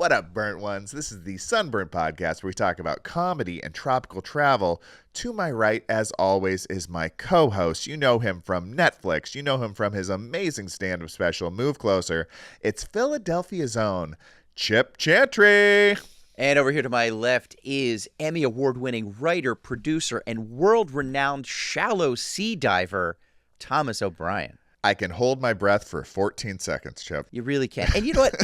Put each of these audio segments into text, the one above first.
What up, burnt ones? This is the Sunburnt podcast where we talk about comedy and tropical travel. To my right, as always, is my co-host. You know him from Netflix. You know him from his amazing stand-up special, Move Closer. It's Philadelphia's own Chip Chantry. And over here to my left is Emmy Award-winning writer, producer, and world-renowned shallow sea diver, Thomas O'Brien. I can hold my breath for 14 seconds, Chip. You really can. And you know what?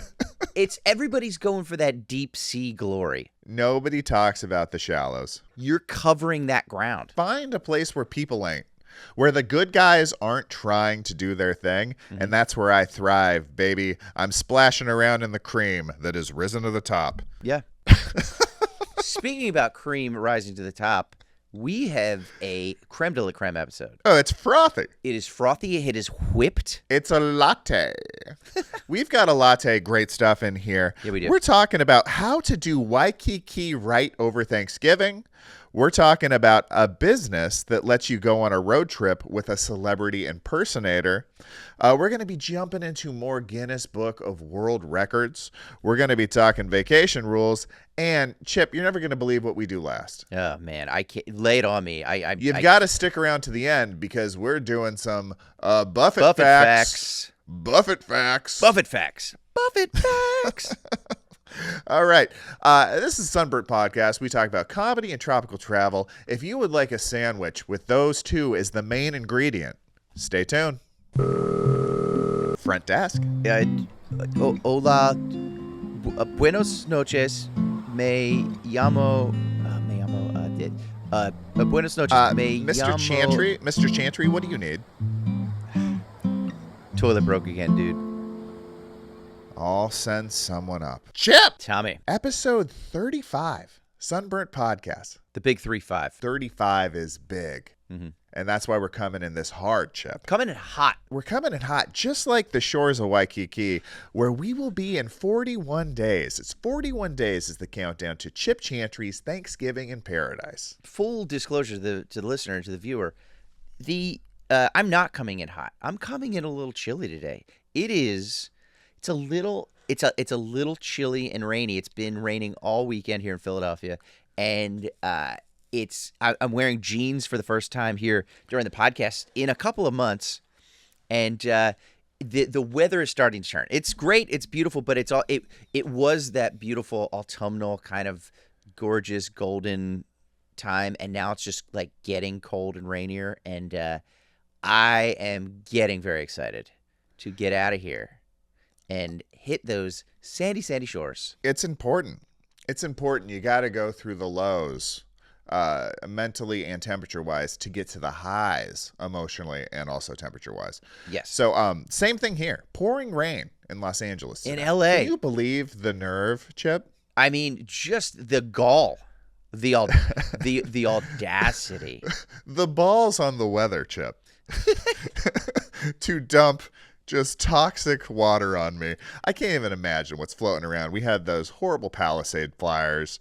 Everybody's going for that deep sea glory. Nobody talks about the shallows. You're covering that ground. Find a place where people ain't, where the good guys aren't trying to do their thing, and that's where I thrive, baby. I'm splashing around in the cream that has risen to the top. Yeah. Speaking about cream rising to the top, we have a creme de la creme episode. Oh, it's frothy. It is frothy. It is whipped. It's a latte. We've got a latte, great stuff in here. Yeah, we do. We're talking about how to do Waikiki right over Thanksgiving. We're talking about a business that lets you go on a road trip with a celebrity impersonator. We're going to be jumping into more Guinness Book of World Records. We're going to be talking vacation rules. And, Chip, you're never going to believe what we do last. Oh, man. I can't lay it on me. You've got to stick around to the end because we're doing some Buffett facts. Buffett facts. Buffett facts. Buffett facts. All right. This is Sunburnt Podcast. We talk about comedy and tropical travel. If you would like a sandwich with those two as the main ingredient, stay tuned. Front desk. Hola. Buenos noches. Me llamo. Buenos noches. Me Mr. llamo. Chantry. Mr. Chantry, what do you need? Toilet broke again, dude. I'll send someone up. Chip! Tommy. Episode 35. Sunburnt Podcast. The big 3-5. 35 is big. Mm-hmm. And that's why we're coming in this hard, Chip. Coming in hot. We're coming in hot, just like the shores of Waikiki, where we will be in 41 days. It's 41 days is the countdown to Chip Chantry's Thanksgiving in Paradise. Full disclosure to the listener and to the viewer, I'm not coming in hot. I'm coming in a little chilly today. It's a little chilly and rainy. It's been raining all weekend here in Philadelphia, and I'm wearing jeans for the first time here during the podcast in a couple of months, and the weather is starting to turn. It's great, it's beautiful, but it was that beautiful autumnal kind of gorgeous golden time, and now it's just like getting cold and rainier, and I am getting very excited to get out of here and hit those sandy shores. It's important. It's important. You got to go through the lows mentally and temperature-wise to get to the highs emotionally and also temperature-wise. Yes. So same thing here. Pouring rain in Los Angeles today. In L.A. Can you believe the nerve, Chip? I mean, just the gall, the audacity. The balls on the weather, Chip. To dump just toxic water on me. I can't even imagine what's floating around. We had those horrible Palisade flyers.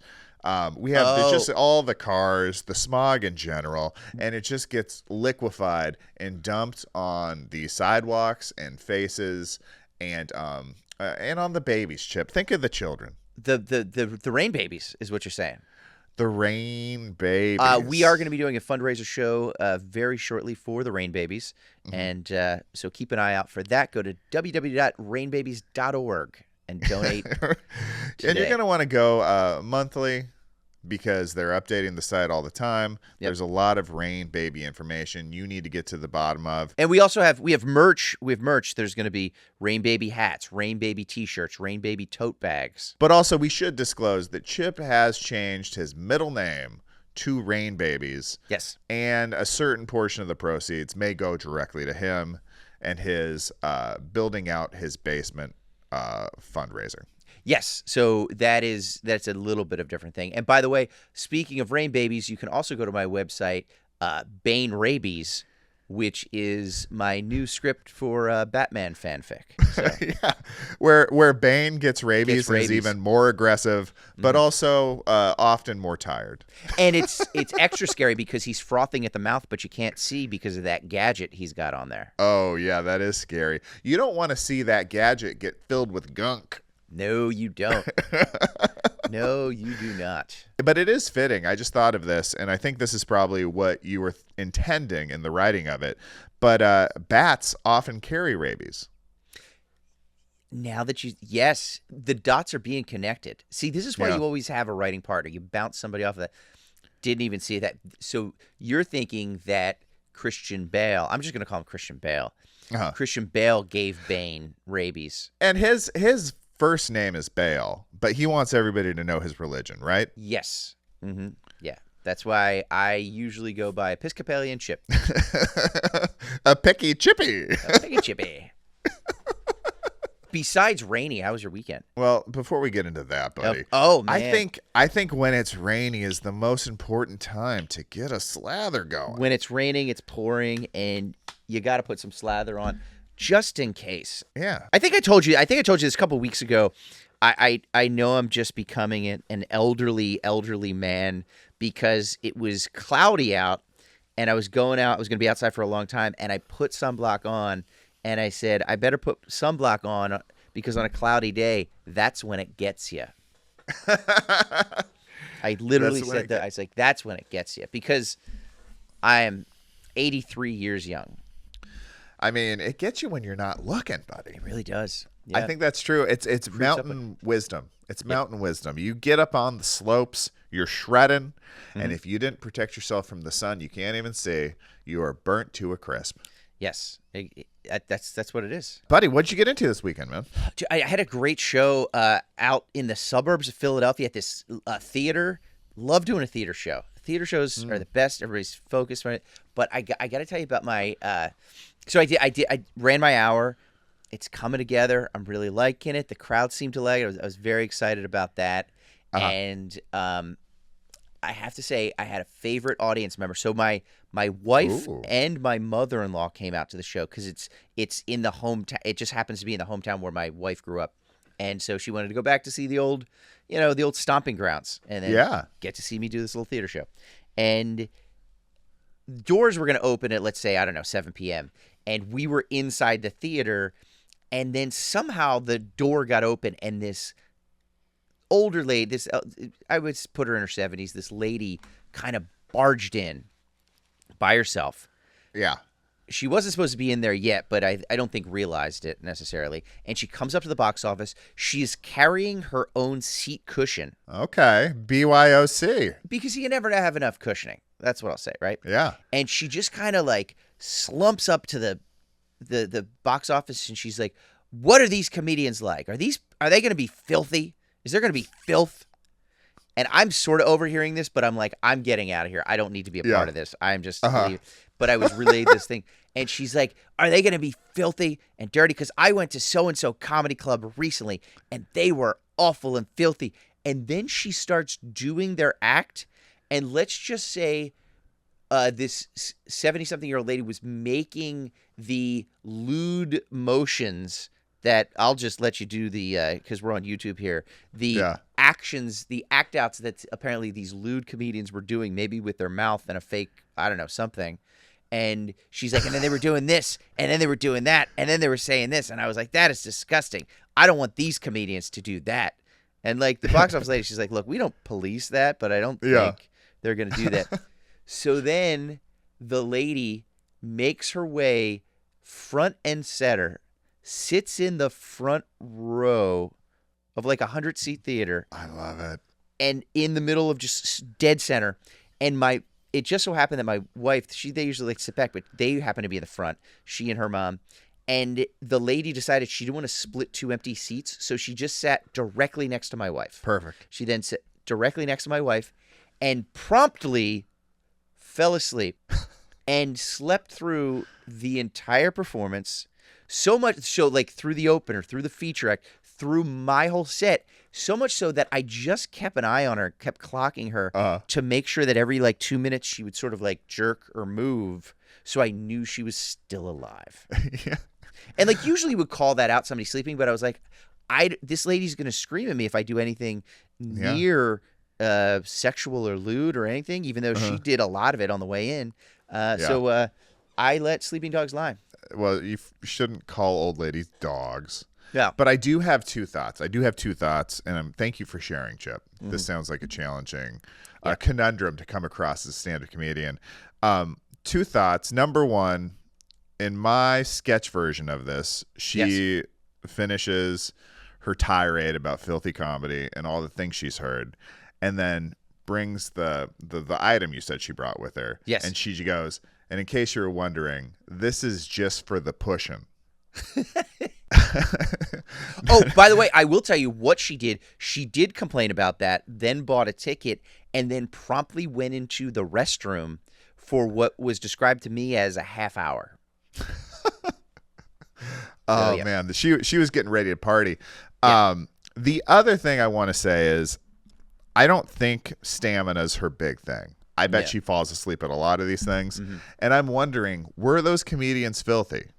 We have just all the cars, the smog in general, and it just gets liquefied and dumped on the sidewalks and faces and on the babies, Chip. Think of the children. The rain babies is what you're saying. The rain babies. We are going to be doing a fundraiser show very shortly for the rain babies, and so keep an eye out for that. Go to www.rainbabies.org and donate today. And you're going to want to go monthly because they're updating the site all the time. Yep. There's a lot of rain baby information you need to get to the bottom of. And we also have merch. We have merch. There's going to be rain baby hats, rain baby t-shirts, rain baby tote bags. But also we should disclose that Chip has changed his middle name to Rain Babies. Yes. And a certain portion of the proceeds may go directly to him and his building out his basement fundraiser. Yes, so that's a little bit of different thing. And by the way, speaking of rain babies, you can also go to my website, Bane Rabies, which is my new script for Batman fanfic. So. Yeah, where Bane gets rabies and is even more aggressive, but also often more tired. And it's extra scary because he's frothing at the mouth, but you can't see because of that gadget he's got on there. Oh, yeah, that is scary. You don't want to see that gadget get filled with gunk. No, you don't. No, you do not. But it is fitting. I just thought of this, and I think this is probably what you were intending in the writing of it. But bats often carry rabies. Now that yes, the dots are being connected. See, this is why you always have a writing partner. You bounce somebody off of that. Didn't even see that. So you're thinking that Christian Bale, I'm just going to call him Christian Bale. Christian Bale gave Bane rabies. And his first name is Bale, but he wants everybody to know his religion, right? Yes. Mm-hmm. Yeah. That's why I usually go by Episcopalian Chip. A picky chippy. A picky chippy. Besides rainy, how was your weekend? Well, before we get into that, buddy. Oh man. I think when it's rainy is the most important time to get a slather going. When it's raining, it's pouring, and you got to put some slather on just in case. Yeah. I think I told you this a couple weeks ago. I know I'm just becoming an elderly man because it was cloudy out and I was going out. I was going to be outside for a long time, and I put sunblock on. And I said, I better put sunblock on because on a cloudy day, that's when it gets you. I literally said that. I was like, that's when it gets you because I am 83 years young. I mean, it gets you when you're not looking, buddy. It really does. Yeah. I think that's true. It's mountain wisdom. It's mountain wisdom. You get up on the slopes, you're shredding, and if you didn't protect yourself from the sun, you can't even see, you are burnt to a crisp. Yes, that's what it is. Buddy, what'd you get into this weekend, man? I had a great show out in the suburbs of Philadelphia at this theater. Love doing a theater show. Theater shows are the best. Everybody's focused on it. But I got to tell you about my. So I ran my hour. It's coming together. I'm really liking it. The crowd seemed to like it. I was very excited about that. And I have to say, I had a favorite audience member. So my wife and my mother-in-law came out to the show because it's in the hometown. It just happens to be in the hometown where my wife grew up, and so she wanted to go back to see the old stomping grounds, and then get to see me do this little theater show. And doors were going to open at, let's say, I don't know, 7 p.m. and we were inside the theater, and then somehow the door got open, and this older lady, I would put her in her 70s, this lady kind of barged in by herself. Yeah. She wasn't supposed to be in there yet, but I don't think realized it necessarily. And she comes up to the box office. She's carrying her own seat cushion. Okay. BYOC. Because you never have enough cushioning. That's what I'll say, right? Yeah. And she just kind of like slumps up to the box office, and she's like, "What are these comedians like? Are they going to be filthy? Is there going to be filth?" And I'm sort of overhearing this, but I'm like, I'm getting out of here. I don't need to be a part of this. I'm just, but I was relayed this thing. And she's like, "Are they going to be filthy and dirty? Because I went to so-and-so comedy club recently, and they were awful and filthy." And then she starts doing their act. And let's just say this 70-something-year-old lady was making the lewd motions that I'll just let you do because we're on YouTube here. The actions, the act outs that apparently these lewd comedians were doing, maybe with their mouth and a fake, I don't know, something. And she's like, and then they were doing this, and then they were doing that, and then they were saying this. And I was like, that is disgusting. I don't want these comedians to do that. And like the box office lady, she's like, look, we don't police that, but I don't think they're going to do that. So then the lady makes her way front and center, sits in the front row of like 100-seat theater. I love it. And in the middle of just dead center. And it just so happened that my wife, they usually like sit back, but they happen to be in the front, she and her mom. And the lady decided she didn't want to split two empty seats, so she just sat directly next to my wife. Perfect. She then sat directly next to my wife and promptly fell asleep and slept through the entire performance. So much so, like through the opener, through the feature act, through my whole set, so much so that I just kept an eye on her, kept clocking her to make sure that every like 2 minutes she would sort of like jerk or move, so I knew she was still alive. Yeah. And like usually would call that out somebody sleeping, but I was like, this lady's gonna scream at me if I do anything near sexual or lewd or anything, even though she did a lot of it on the way in. So I let sleeping dogs lie. Well, you shouldn't call old ladies dogs. Yeah. But I do have two thoughts. And thank you for sharing, Chip. This sounds like a challenging conundrum to come across as a stand-up comedian. Two thoughts. Number one, in my sketch version of this, she finishes her tirade about filthy comedy and all the things she's heard, and then brings the item you said she brought with her. Yes. And she goes, and in case you were wondering, this is just for the pushing. Oh, by the way, I will tell you what she did. She did complain about that, then bought a ticket, and then promptly went into the restroom for what was described to me as a half hour. Man, she was getting ready to party. Yeah. The other thing I want to say is, I don't think stamina's her big thing. I bet she falls asleep at a lot of these things. And I'm wondering, were those comedians filthy?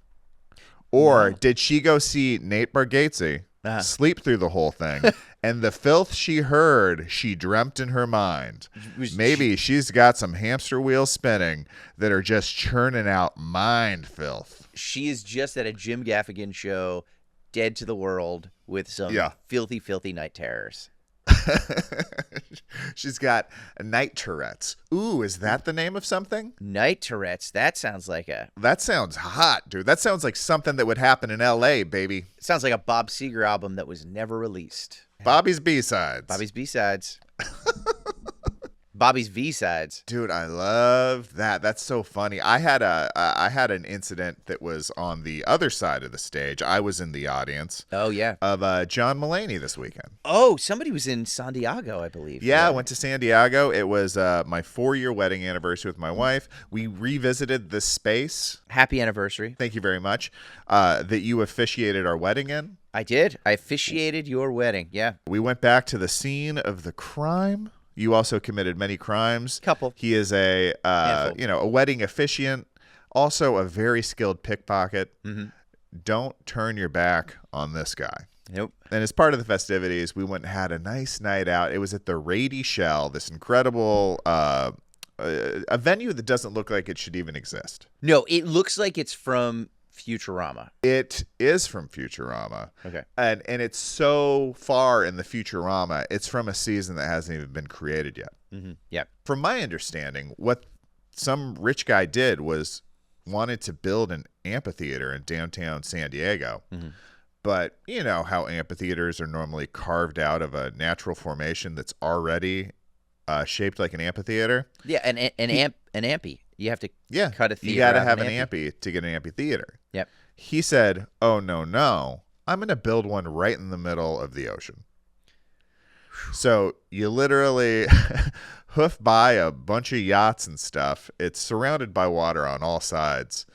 Or did she go see Nate Bargatze, sleep through the whole thing, and the filth she heard, she dreamt in her mind? Maybe she's got some hamster wheels spinning that are just churning out mind filth. She is just at a Jim Gaffigan show, dead to the world, with some filthy, filthy night terrors. She's got night Tourette's. Ooh, is that the name of something? Night Tourette's. That sounds That sounds hot, dude. That sounds like something that would happen in L.A., baby. It sounds like a Bob Seger album that was never released. Bobby's B-sides. Bobby's B-sides. Bobby's V-sides. Dude, I love that. That's so funny. I had an incident that was on the other side of the stage. I was in the audience. Oh, yeah. Of Jon Mulaney this weekend. Oh, somebody was in San Diego, I believe. Yeah, I went to San Diego. It was my 4-year wedding anniversary with my wife. We revisited the space. Happy anniversary. Thank you very much. That you officiated our wedding in. I did. I officiated your wedding. Yeah. We went back to the scene of the crime. You also committed many crimes. Couple. He is a wedding officiant, also a very skilled pickpocket. Don't turn your back on this guy. Nope. And as part of the festivities, we went and had a nice night out. It was at the Rady Shell, this incredible a venue that doesn't look like it should even exist. No, it looks like it's from Futurama. It is from Futurama. Okay. And it's so far in the Futurama, it's from a season that hasn't even been created yet. Yeah. From my understanding, what some rich guy did was wanted to build an amphitheater in downtown San Diego. But you know how amphitheaters are normally carved out of a natural formation that's already shaped like an amphitheater. Yeah, an ampy. You have to cut a theater. You got to out have of an ampy to get an amphitheater. Yep. He said, "Oh no, I'm going to build one right in the middle of the ocean." So you literally hoof by a bunch of yachts and stuff. It's surrounded by water on all sides.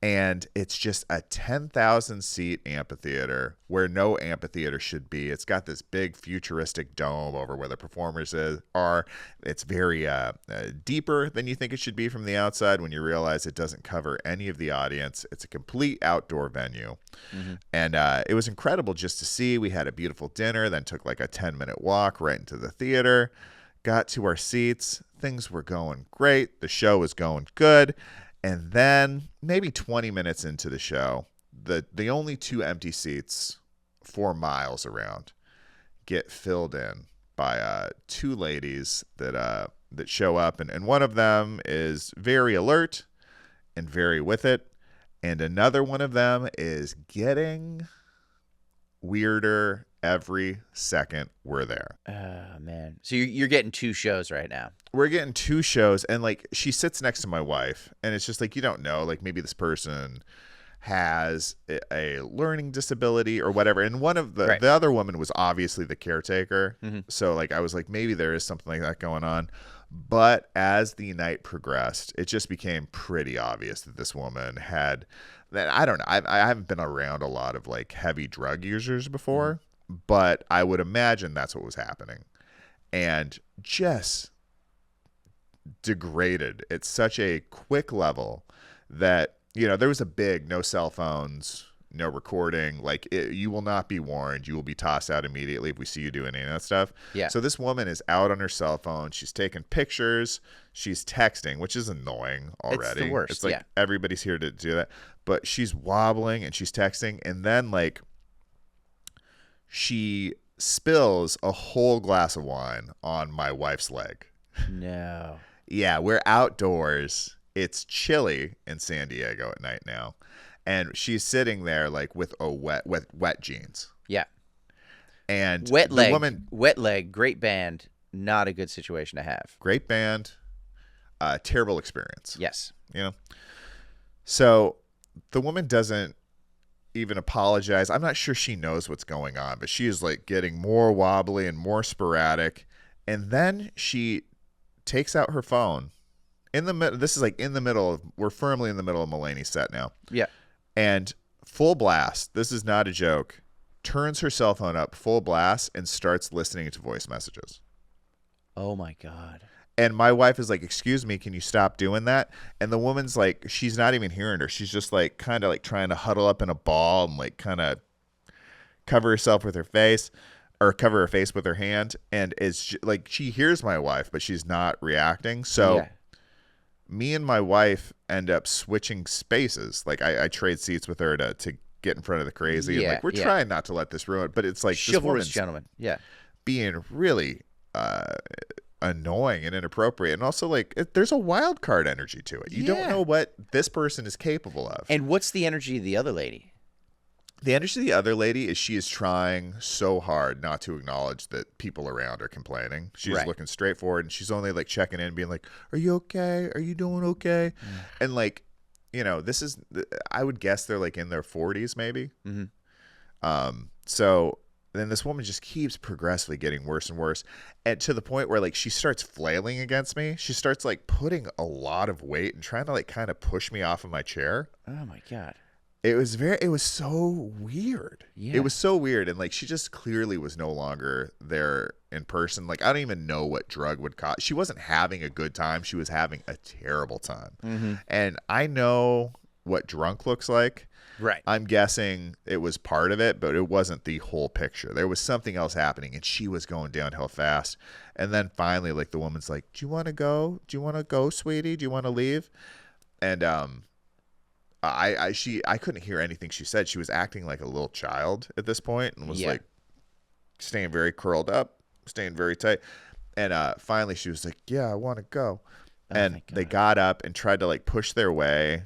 And it's just a 10,000-seat amphitheater where no amphitheater should be. It's got this big futuristic dome over where the performers are. It's very deeper than you think it should be from the outside when you realize it doesn't cover any of the audience. It's a complete outdoor venue. And it was incredible just to see. We had a beautiful dinner, then took like a 10-minute walk right into the theater, got to our seats. Things were going great. The show was going good. And then maybe 20 minutes into the show, the only 2 empty seats 4 miles around get filled in by 2 ladies that show up. And one of them is very alert and very with it. And another one of them is getting weirder every second we're there. Oh, man. So you're getting 2 shows right now. We're getting 2 shows, and like she sits next to my wife, and it's just like, you don't know, like maybe this person has a learning disability or whatever. And one of the other woman was obviously the caretaker. So like I was like, maybe there is something like that going on. But as the night progressed, it just became pretty obvious that this woman had that. I don't know. I haven't been around a lot of like heavy drug users before, but I would imagine that's what was happening. And just degraded at such a quick level that, you know, there was a big no cell phones, no recording, like you will not be warned. You will be tossed out immediately if we see you doing any of that stuff. Yeah. So this woman is out on her cell phone. She's taking pictures. She's texting, which is annoying already. It's the worst. It's like everybody's here to do that. But she's wobbling and she's texting. And then like she spills a whole glass of wine on my wife's leg. No. Yeah, we're outdoors. It's chilly in San Diego at night now. And she's sitting there like with wet jeans. Yeah. And wet the leg, woman, wet leg, great band, not a good situation to have. great band, terrible experience. Yes. You know? So the woman doesn't even apologize. I'm not sure she knows what's going on, but she is like getting more wobbly and more sporadic. And then she takes out her phone in the middle. This is like in the middle of, we're firmly in the middle of Mulaney's set now. Yeah. And full blast, this is not a joke, turns her cell phone up full blast and starts listening to voice messages. Oh my God. And my wife is like, excuse me, can you stop doing that? And the woman's like, she's not even hearing her. She's just like kind of like trying to huddle up in a ball and like kind of cover herself with her face, or cover her face with her hand. And it's like, she hears my wife, but she's not reacting. So Yeah. me and my wife end up switching spaces. Like I trade seats with her to get in front of the crazy. And like, we're trying not to let this ruin it, but it's like this Chivalrous woman's gentleman. Yeah. being really annoying and inappropriate, and also like there's a wild card energy to it. You don't know what this person is capable of. And what's the energy of the other lady? The energy of the other lady is she is trying so hard not to acknowledge that people around are complaining. She's Right. looking straight forward, and she's only like checking in, being like, "Are you okay? Are you doing okay?" And like, you know, this is, I would guess they're like in their 40s maybe. So then this woman just keeps progressively getting worse and worse, and to the point where like she starts flailing against me. She starts like putting a lot of weight and trying to like kind of push me off of my chair. Oh my God. It was so weird. Yeah. It was so weird. And like, she just clearly was no longer there in person. Like, I don't even know what drug would cause. She wasn't having a good time. She was having a terrible time. And I know what drunk looks like. Right. I'm guessing it was part of it, but it wasn't the whole picture. There was something else happening, and she was going downhill fast. And then finally, like, the woman's like, "Do you want to go? Do you want to go, sweetie? Do you want to leave?" And I couldn't hear anything she said. She was acting like a little child at this point, and was like staying very curled up, staying very tight. And finally she was like, "Yeah, I want to go." And they got up and tried to like push their way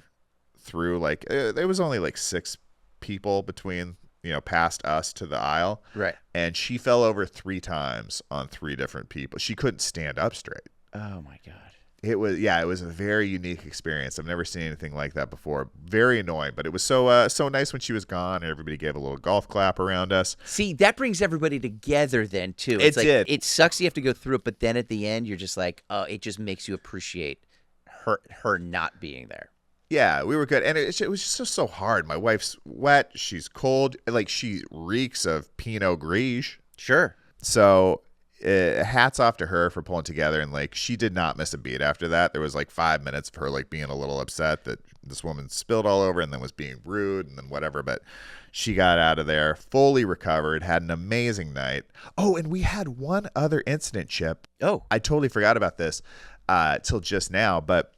through. Like there was only like 6 people between, you know, past us to the aisle. Right. And she fell over 3 times on 3 different people. She couldn't stand up straight. Oh my God. It was a very unique experience. I've never seen anything like that before. Very annoying, but it was so nice when she was gone, and everybody gave a little golf clap around us. See, that brings everybody together then too. It's It sucks you have to go through it, but then at the end you're just like, oh, it just makes you appreciate her not being there. Yeah, we were good, and it was just so hard. My wife's wet, she's cold, like she reeks of Pinot Gris. Sure. So hats off to her for pulling together, and like she did not miss a beat after that. There was like 5 minutes of her like being a little upset that this woman spilled all over and then was being rude and then whatever, but she got out of there fully recovered, had an amazing night. Oh, and we had one other incident, Chip. Oh, I totally forgot about this till just now, but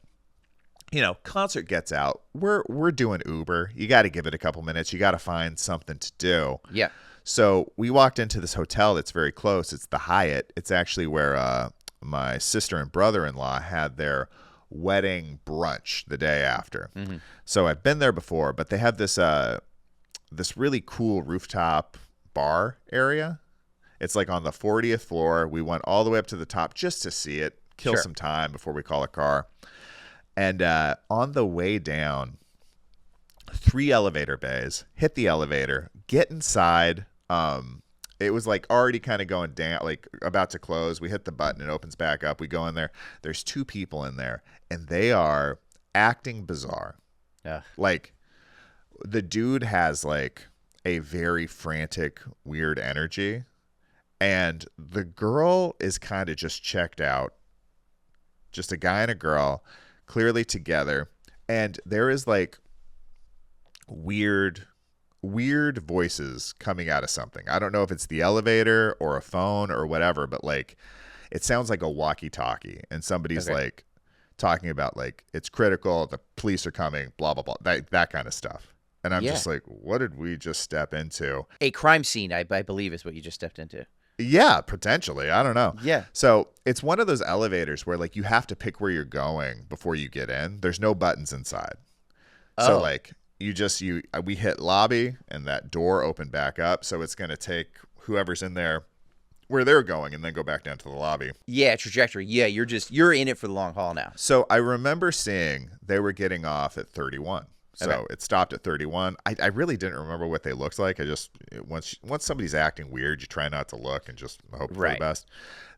you know, concert gets out, we're doing Uber. You got to give it a couple minutes. You got to find something to do. yeah. So we walked into this hotel that's very close. It's the Hyatt. It's actually where my sister and brother-in-law had their wedding brunch the day after. So I've been there before, but they have this this really cool rooftop bar area. It's like on the 40th floor. We went all the way up to the top just to see it, kill some time before we call a car. And on the way down, 3 elevator bays, hit the elevator, get inside. It was like already kind of going down, like about to close. We hit the button, it opens back up. We go in there. There's 2 people in there, and they are acting bizarre. Yeah. Like the dude has like a very frantic, weird energy, and the girl is kind of just checked out. Just a guy and a girl, clearly together, and there is like weird voices coming out of something. I don't know if it's the elevator or a phone or whatever, but like it sounds like a walkie-talkie, and somebody's like talking about like it's critical, the police are coming, blah blah blah, that kind of stuff. And I'm just like, what did we just step into? A crime scene, I believe, is what you just stepped into. Yeah, potentially. I don't know. Yeah. So it's one of those elevators where like you have to pick where you're going before you get in. There's no buttons inside. So like we hit lobby and that door opened back up. So it's going to take whoever's in there where they're going and then go back down to the lobby. Yeah, trajectory. Yeah, you're in it for the long haul now. So I remember seeing they were getting off at 31. So it stopped at 31. I really didn't remember what they looked like. I just once somebody's acting weird, you try not to look and just hope for the best.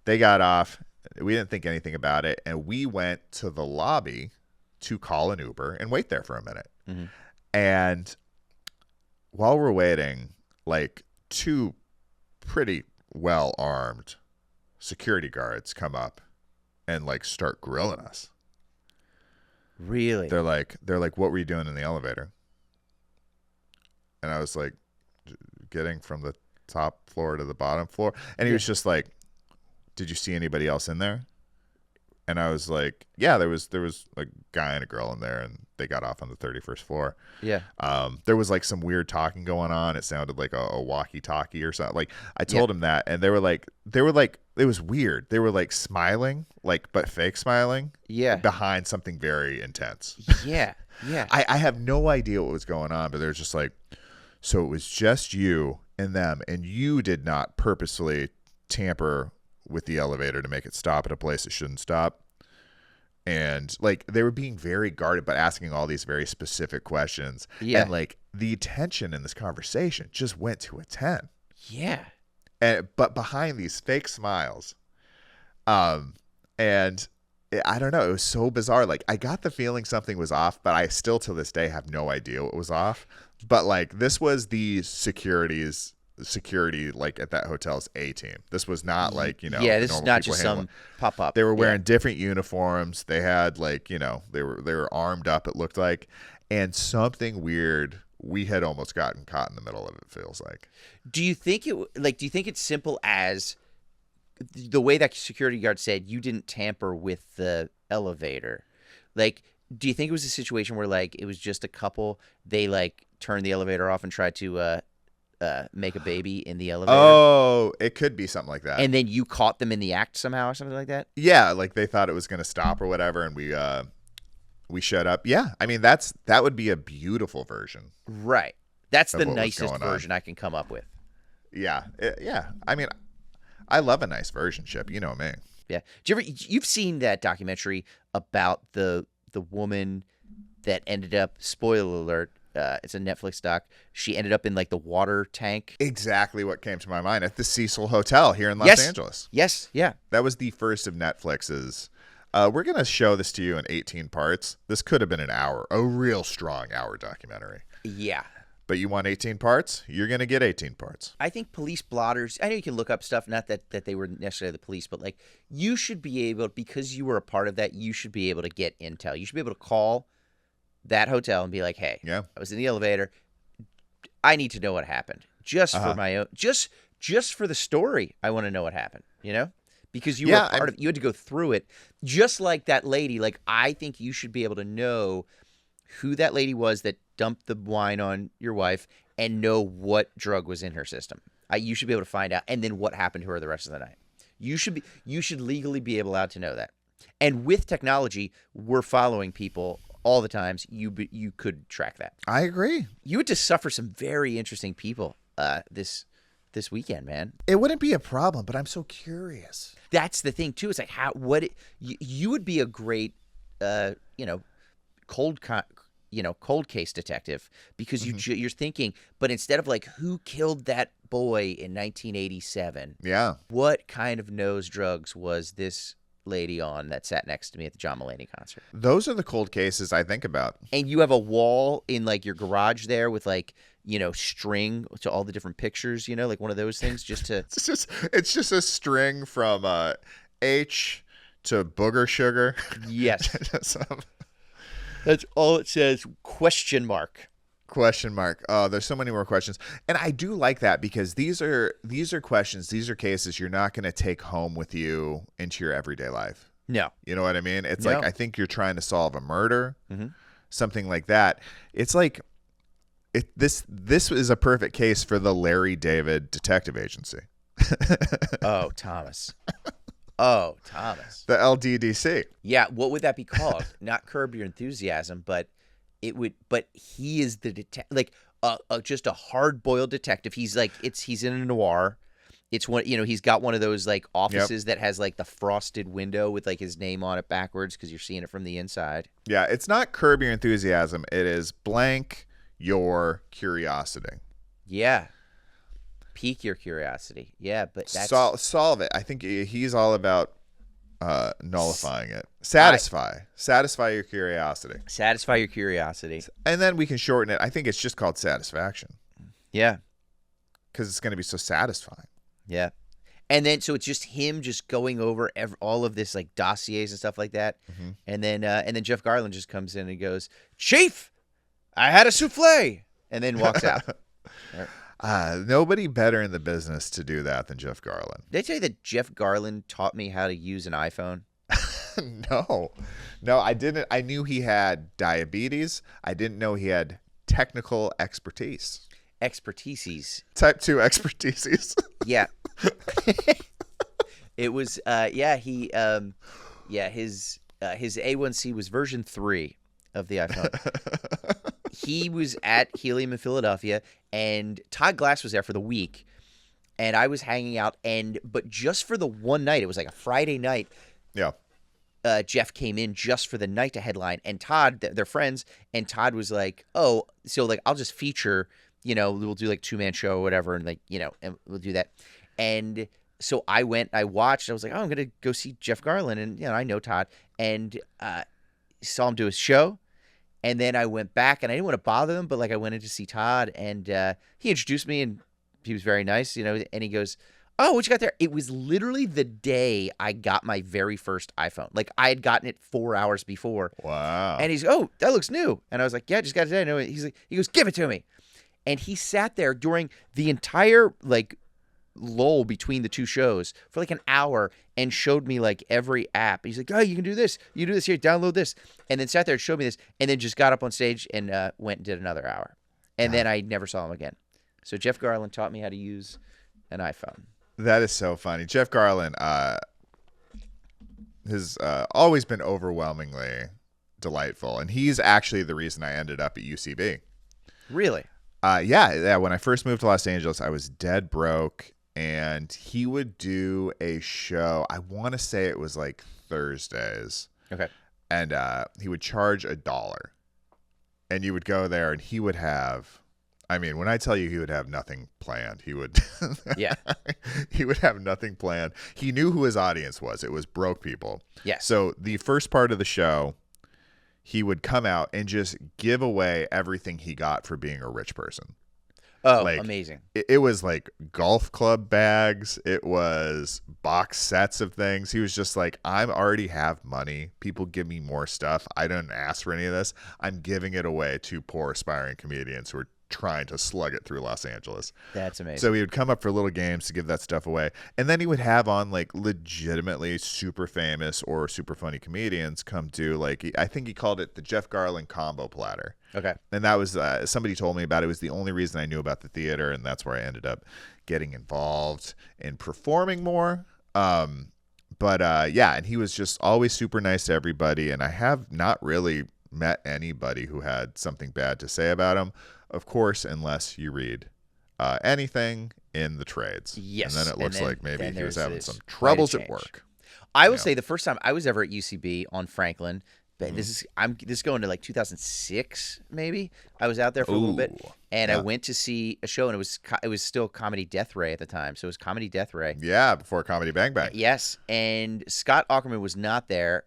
They got off. We didn't think anything about it, and we went to the lobby to call an Uber and wait there for a minute. Mm-hmm. And while we're waiting, like 2 pretty well-armed security guards come up and like start grilling us. Really? They're like, what were you doing in the elevator? And I was like, getting from the top floor to the bottom floor. And he was just like, did you see anybody else in there? And I was like, yeah, there was a guy and a girl in there, and they got off on the 31st floor. Yeah. There was like some weird talking going on. It sounded like a walkie-talkie or something. Like I told him that, and they were like, it was weird. They were like smiling, like but fake smiling. Yeah. Behind something very intense. Yeah. Yeah. I have no idea what was going on, but they're just like, so it was just you and them, and you did not purposefully tamper with the elevator to make it stop at a place it shouldn't stop. And like they were being very guarded, but asking all these very specific questions. Yeah. And like the tension in this conversation just went to a 10. Yeah. But behind these fake smiles, and I don't know, it was so bizarre. Like I got the feeling something was off, but I still to this day have no idea what was off. But like this was the security like at that hotel's A team. This was not like, this is not just some pop up. They were wearing different uniforms. They had like, they were armed up, it looked like, and something weird. We had almost gotten caught in the middle of it, feels like. Do you think it's simple as the way that security guard said you didn't tamper with the elevator? Like, do you think it was a situation where like it was just a couple, they like turned the elevator off and tried to make a baby in the elevator? Oh, it could be something like that. And then you caught them in the act somehow or something like that? Yeah, like they thought it was going to stop or whatever, and we showed up. Yeah, I mean that would be a beautiful version. Right. That's the nicest version I can come up with. Yeah, yeah. I mean, I love a nice version, Chip. You know me. Yeah. You've seen that documentary about the woman that ended up, spoiler alert, it's a Netflix doc. She ended up in like the water tank. Exactly what came to my mind at the Cecil Hotel here in Los Angeles. Yes. Yeah. That was the first of Netflix's. We're going to show this to you in 18 parts. This could have been an hour, a real strong hour documentary. Yeah. But you want 18 parts? You're going to get 18 parts. I think police blotters, I know you can look up stuff, not that they were necessarily the police, but like you should be able, because you were a part of that, you should be able to get intel. You should be able to call that hotel and be like, hey, I was in the elevator. I need to know what happened. Just for my own, just for the story. I want to know what happened, because you were a part of it. You had to go through it. Just like that lady, like I think you should be able to know who that lady was that dumped the wine on your wife and know what drug was in her system. You should be able to find out, and then what happened to her the rest of the night. You should legally be allowed to know that. And with technology, we're following people all the times. You could track that. I agree. You would just suffer some very interesting people this weekend, man. It wouldn't be a problem, but I'm so curious. That's the thing too. It's like you would be a great cold case detective, because you're thinking, but instead of like who killed that boy in 1987, what kind of nose drugs was this lady on that sat next to me at the Jon Mulaney concert? Those are the cold cases I think about. And you have a wall in like your garage there with like string to all the different pictures, like one of those things, just to it's just a string from H to booger sugar. Yes. That's all it says. Question mark. Oh, there's so many more questions. And I do like that, because these are questions, these are cases you're not going to take home with you into your everyday life. No. You know what I mean? It's like, I think you're trying to solve a murder, something like that. It's like, This is a perfect case for the Larry David Detective Agency. Oh, Thomas. Oh, Thomas. The LDDC. Yeah, what would that be called? Not Curb Your Enthusiasm, but it would. But he is the detective, like just a hard-boiled detective. He's like he's in a noir. It's one, he's got one of those like offices that has like the frosted window with like his name on it backwards because you're seeing it from the inside. Yeah, it's not Curb Your Enthusiasm. It is blank your curiosity. Yeah. Pique your curiosity. Yeah, but that's... Solve it. I think he's all about nullifying it. Satisfy your curiosity. Satisfy your curiosity. And then we can shorten it. I think it's just called satisfaction. Yeah. Because it's going to be so satisfying. Yeah. And then, so it's just him just going over all of this like dossiers and stuff like that. Mm-hmm. And then Jeff Garlin just comes in and goes, "Chief, I had a souffle," and then walks out. Nobody better in the business to do that than Jeff Garlin. Did I tell you that Jeff Garlin taught me how to use an iPhone? No, I didn't. I knew he had diabetes. I didn't know he had technical expertise. Type 2 expertise. Yeah. It was his A1C was version 3 of the iPhone. He was at Helium in Philadelphia, and Todd Glass was there for the week, and I was hanging out, but just for the one night, it was like a Friday night. Yeah. Jeff came in just for the night to headline, and Todd, they're friends, and Todd was like, "Oh, so like I'll just feature, we'll do like 2-man show or whatever, and like, and we'll do that." And so I went, I watched, I was like, "Oh, I'm going to go see Jeff Garlin," and I know Todd, and saw him do his show. And then I went back, and I didn't want to bother him, but like I went in to see Todd, and he introduced me, and he was very nice, and he goes, "Oh, what you got there?" It was literally the day I got my very first iPhone. Like I had gotten it 4 hours before. Wow. And he's, "Oh, that looks new." And I was like, "Yeah, just got it today." No, he goes, "Give it to me." And he sat there during the entire like lull between the two shows for like an hour and showed me like every app. He's like, "Oh, you can do this. You do this here. Download this." And then sat there and showed me this, and then just got up on stage and went and did another hour. And then I never saw him again. So Jeff Garlin taught me how to use an iPhone. That is so funny. Jeff Garlin has always been overwhelmingly delightful, and he's actually the reason I ended up at UCB. Really? Yeah. When I first moved to Los Angeles, I was dead broke, and he would do a show. I want to say it was like Thursdays. Okay. And he would charge $1, and you would go there, and he would have. I mean, when I tell you he would have nothing planned, he would. Yeah. He would have nothing planned. He knew who his audience was. It was broke people. Yeah. So the first part of the show, he would come out and just give away everything he got for being a rich person. Oh, like, amazing. It was like golf club bags. It was box sets of things. He was just like, I already have money. People give me more stuff. I don't ask for any of this. I'm giving it away to poor aspiring comedians who are trying to slug it through Los Angeles. That's amazing. So he would come up for little games to give that stuff away. And then he would have on like legitimately super famous or super funny comedians come to like, I think he called it the Jeff Garlin combo platter. Okay. And that was, somebody told me about it. It was the only reason I knew about the theater. And that's where I ended up getting involved in performing more. But and he was just always super nice to everybody. And I have not really met anybody who had something bad to say about him. Of course, unless you read anything in the trades. Yes. And then it looks like maybe he was having some troubles at work. I will say the first time I was ever at UCB on Franklin, this is going to like 2006 maybe. I was out there for a little bit, and I went to see a show, and it was still Comedy Deathray at the time. So it was Comedy Deathray. Yeah, before Comedy Bang Bang. Yes, and Scott Aukerman was not there.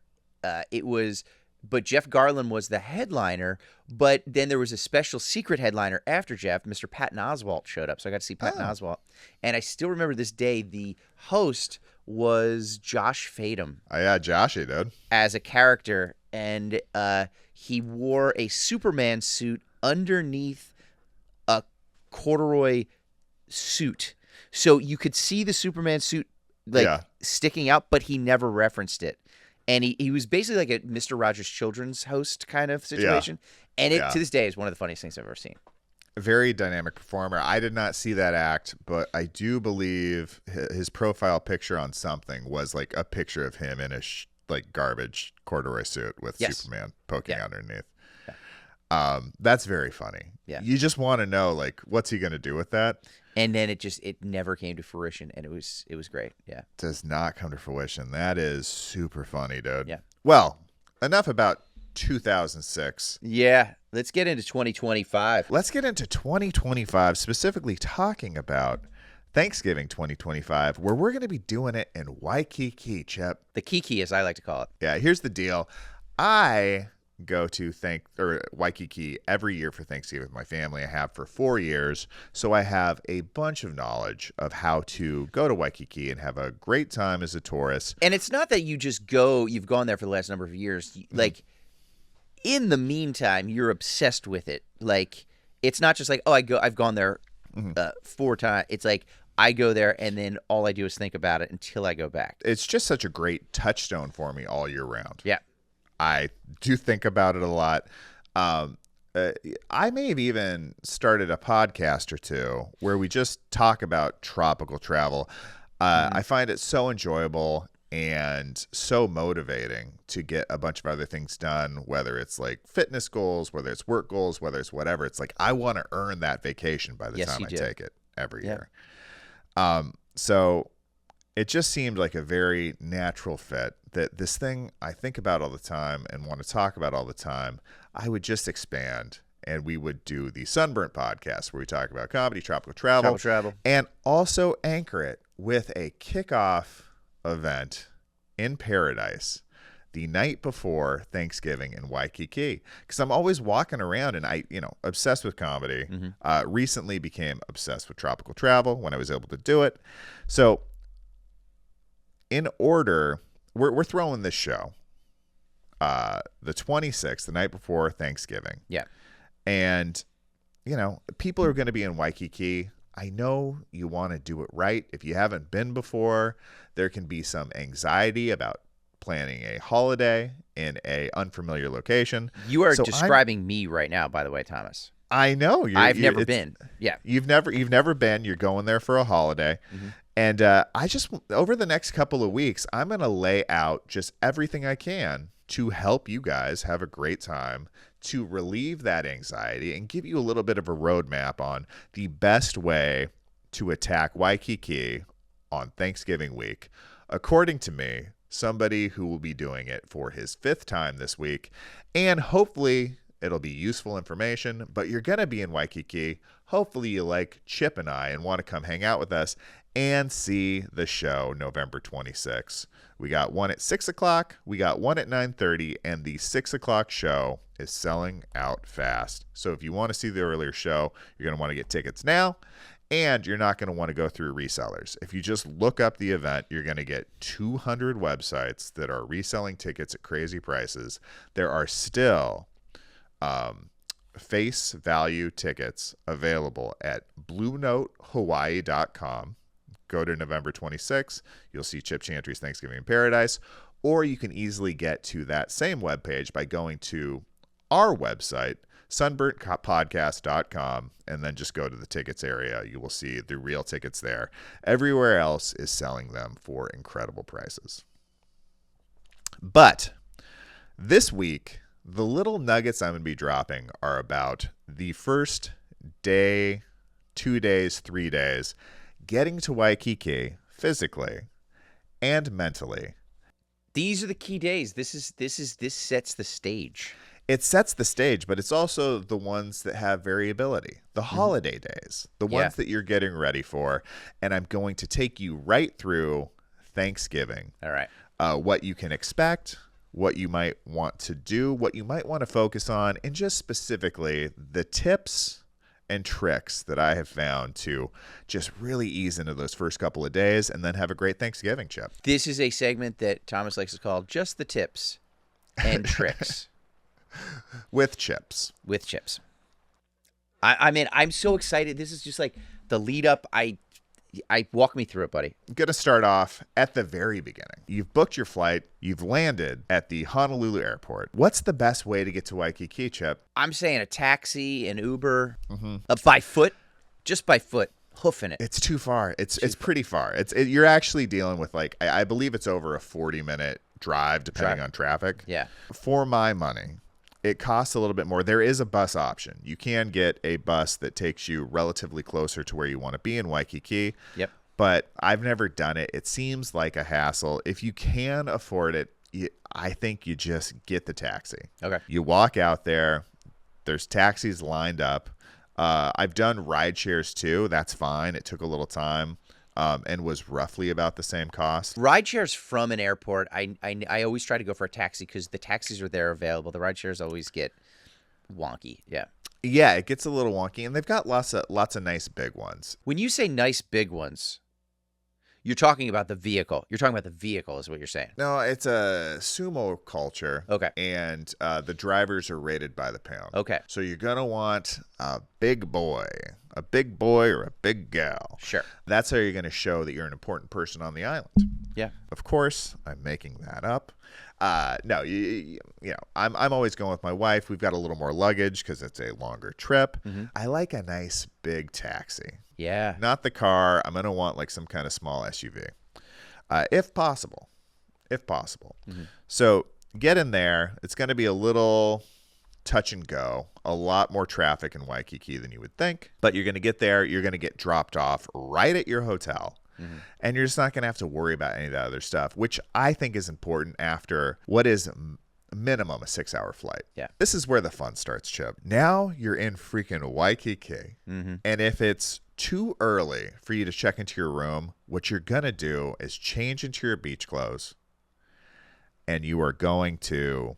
But Jeff Garlin was the headliner, but then there was a special secret headliner after Jeff. Mr. Patton Oswalt showed up, so I got to see Patton Oswalt. And I still remember this day, the host was Josh Fadem. Oh, yeah, Joshy, dude. As a character, and he wore a Superman suit underneath a corduroy suit. So you could see the Superman suit sticking out, but he never referenced it. And he was basically like a Mr. Rogers' Children's host kind of situation. Yeah. And to this day is one of the funniest things I've ever seen. very dynamic performer. I did not see that act, but I do believe his profile picture on something was like a picture of him in a like garbage corduroy suit with Superman poking underneath. Yeah. That's very funny. Yeah. You just want to know, like, what's he going to do with that? And then it never came to fruition, and it was great. Yeah. Does not come to fruition. That is super funny, dude. Yeah. Well, enough about 2006. Yeah. Let's get into 2025. Let's get into 2025, specifically talking about Thanksgiving 2025, where we're going to be doing it in Waikiki, Chip. The Kiki, as I like to call it. Yeah, here's the deal. I go to Waikiki every year for Thanksgiving with my family. I have for 4 years, so I have a bunch of knowledge of how to go to Waikiki and have a great time as a tourist. And it's not that you just go, you've gone there for the last number of years. Like, in the meantime, you're obsessed with it. Like, it's not just like, oh, I've gone there 4 times. It's like, I go there, and then all I do is think about it until I go back. It's just such a great touchstone for me all year round. Yeah. I do think about it a lot. I may have even started a podcast or two where we just talk about tropical travel. I find it so enjoyable and so motivating to get a bunch of other things done, whether it's like fitness goals, whether it's work goals, whether it's whatever. It's like I want to earn that vacation by the time I take it every year. So it just seemed like a very natural fit that this thing I think about all the time and want to talk about all the time, I would just expand, and we would do the Sunburnt podcast where we talk about comedy, tropical travel, and also anchor it with a kickoff event in paradise the night before Thanksgiving in Waikiki, because I'm always walking around and obsessed with comedy. Recently became obsessed with tropical travel when I was able to do it. So in order, we're throwing this show the 26th, the night before Thanksgiving. Yeah. And, people are going to be in Waikiki. I know you want to do it right. If you haven't been before, there can be some anxiety about planning a holiday in a unfamiliar location. You are describing me right now, by the way, Thomas. I know. I've never been. Yeah. You've never been. You're going there for a holiday. And I just, over the next couple of weeks, I'm going to lay out just everything I can to help you guys have a great time, to relieve that anxiety and give you a little bit of a roadmap on the best way to attack Waikiki on Thanksgiving week. According to me, somebody who will be doing it for his 5th time this week, and hopefully it'll be useful information, but you're going to be in Waikiki. Hopefully you like Chip and I and want to come hang out with us and see the show November 26th. We got one at 6 o'clock, we got one at 9:30, and the 6 o'clock show is selling out fast. So if you want to see the earlier show, you're going to want to get tickets now, and you're not going to want to go through resellers. If you just look up the event, you're going to get 200 websites that are reselling tickets at crazy prices. There are still face value tickets available at BlueNoteHawaii.com. Go to November 26th. You'll see Chip Chantry's Thanksgiving in Paradise. Or you can easily get to that same webpage by going to our website, sunburntpodcast.com, and then just go to the tickets area. You will see the real tickets there. Everywhere else is selling them for incredible prices. But this week, the little nuggets I'm going to be dropping are about the first day, 2 days, 3 days, getting to Waikiki physically and mentally. These are the key days. This sets the stage. It sets the stage, but it's also the ones that have variability. The holiday days, the ones that you're getting ready for. And I'm going to take you right through Thanksgiving. All right. What you can expect, what you might want to do, what you might want to focus on, and just specifically the tips and tricks that I have found to just really ease into those first couple of days and then have a great Thanksgiving, Chip. This is a segment that Thomas likes to call just the tips and tricks. With chips. With chips. I mean, I'm so excited. This is just like the lead up. walk me through it, buddy. I'm going to start off at the very beginning. You've booked your flight. You've landed at the Honolulu airport. What's the best way to get to Waikiki, Chip? I'm saying a taxi, an Uber, by foot, just by foot. Hoofing it. It's too far. It's pretty far. You're actually dealing with like I believe it's over a 40-minute drive depending on traffic. Yeah. For my money, it costs a little bit more. There is a bus option. You can get a bus that takes you relatively closer to where you want to be in Waikiki. Yep. But I've never done it. It seems like a hassle. If you can afford it, I think you just get the taxi. Okay. You walk out there. There's taxis lined up. I've done ride shares too. That's fine. It took a little time and was roughly about the same cost. Ride shares from an airport, I always try to go for a taxi because the taxis are there available. The ride shares always get wonky. Yeah. Yeah, it gets a little wonky, and they've got lots of nice big ones. When you say nice big ones, you're talking about the vehicle. You're talking about the vehicle is what you're saying. No, it's a sumo culture. Okay. And the drivers are rated by the pound. Okay. So you're going to want a big boy or a big gal. Sure. That's how you're going to show that you're an important person on the island. Yeah. Of course, I'm making that up. No, you know, I'm always going with my wife. We've got a little more luggage because it's a longer trip. Mm-hmm. I like a nice big taxi. Yeah. Not the car. I'm going to want like some kind of small SUV, if possible. Mm-hmm. So get in there. It's going to be a little touch and go. A lot more traffic in Waikiki than you would think. But you're going to get there. You're going to get dropped off right at your hotel. Mm-hmm. And you're just not going to have to worry about any of that other stuff, which I think is important after what is minimum a 6-hour flight. Yeah. This is where the fun starts, Chip. Now you're in freaking Waikiki. Mm-hmm. And if it's too early for you to check into your room, what you're going to do is change into your beach clothes. And you are going to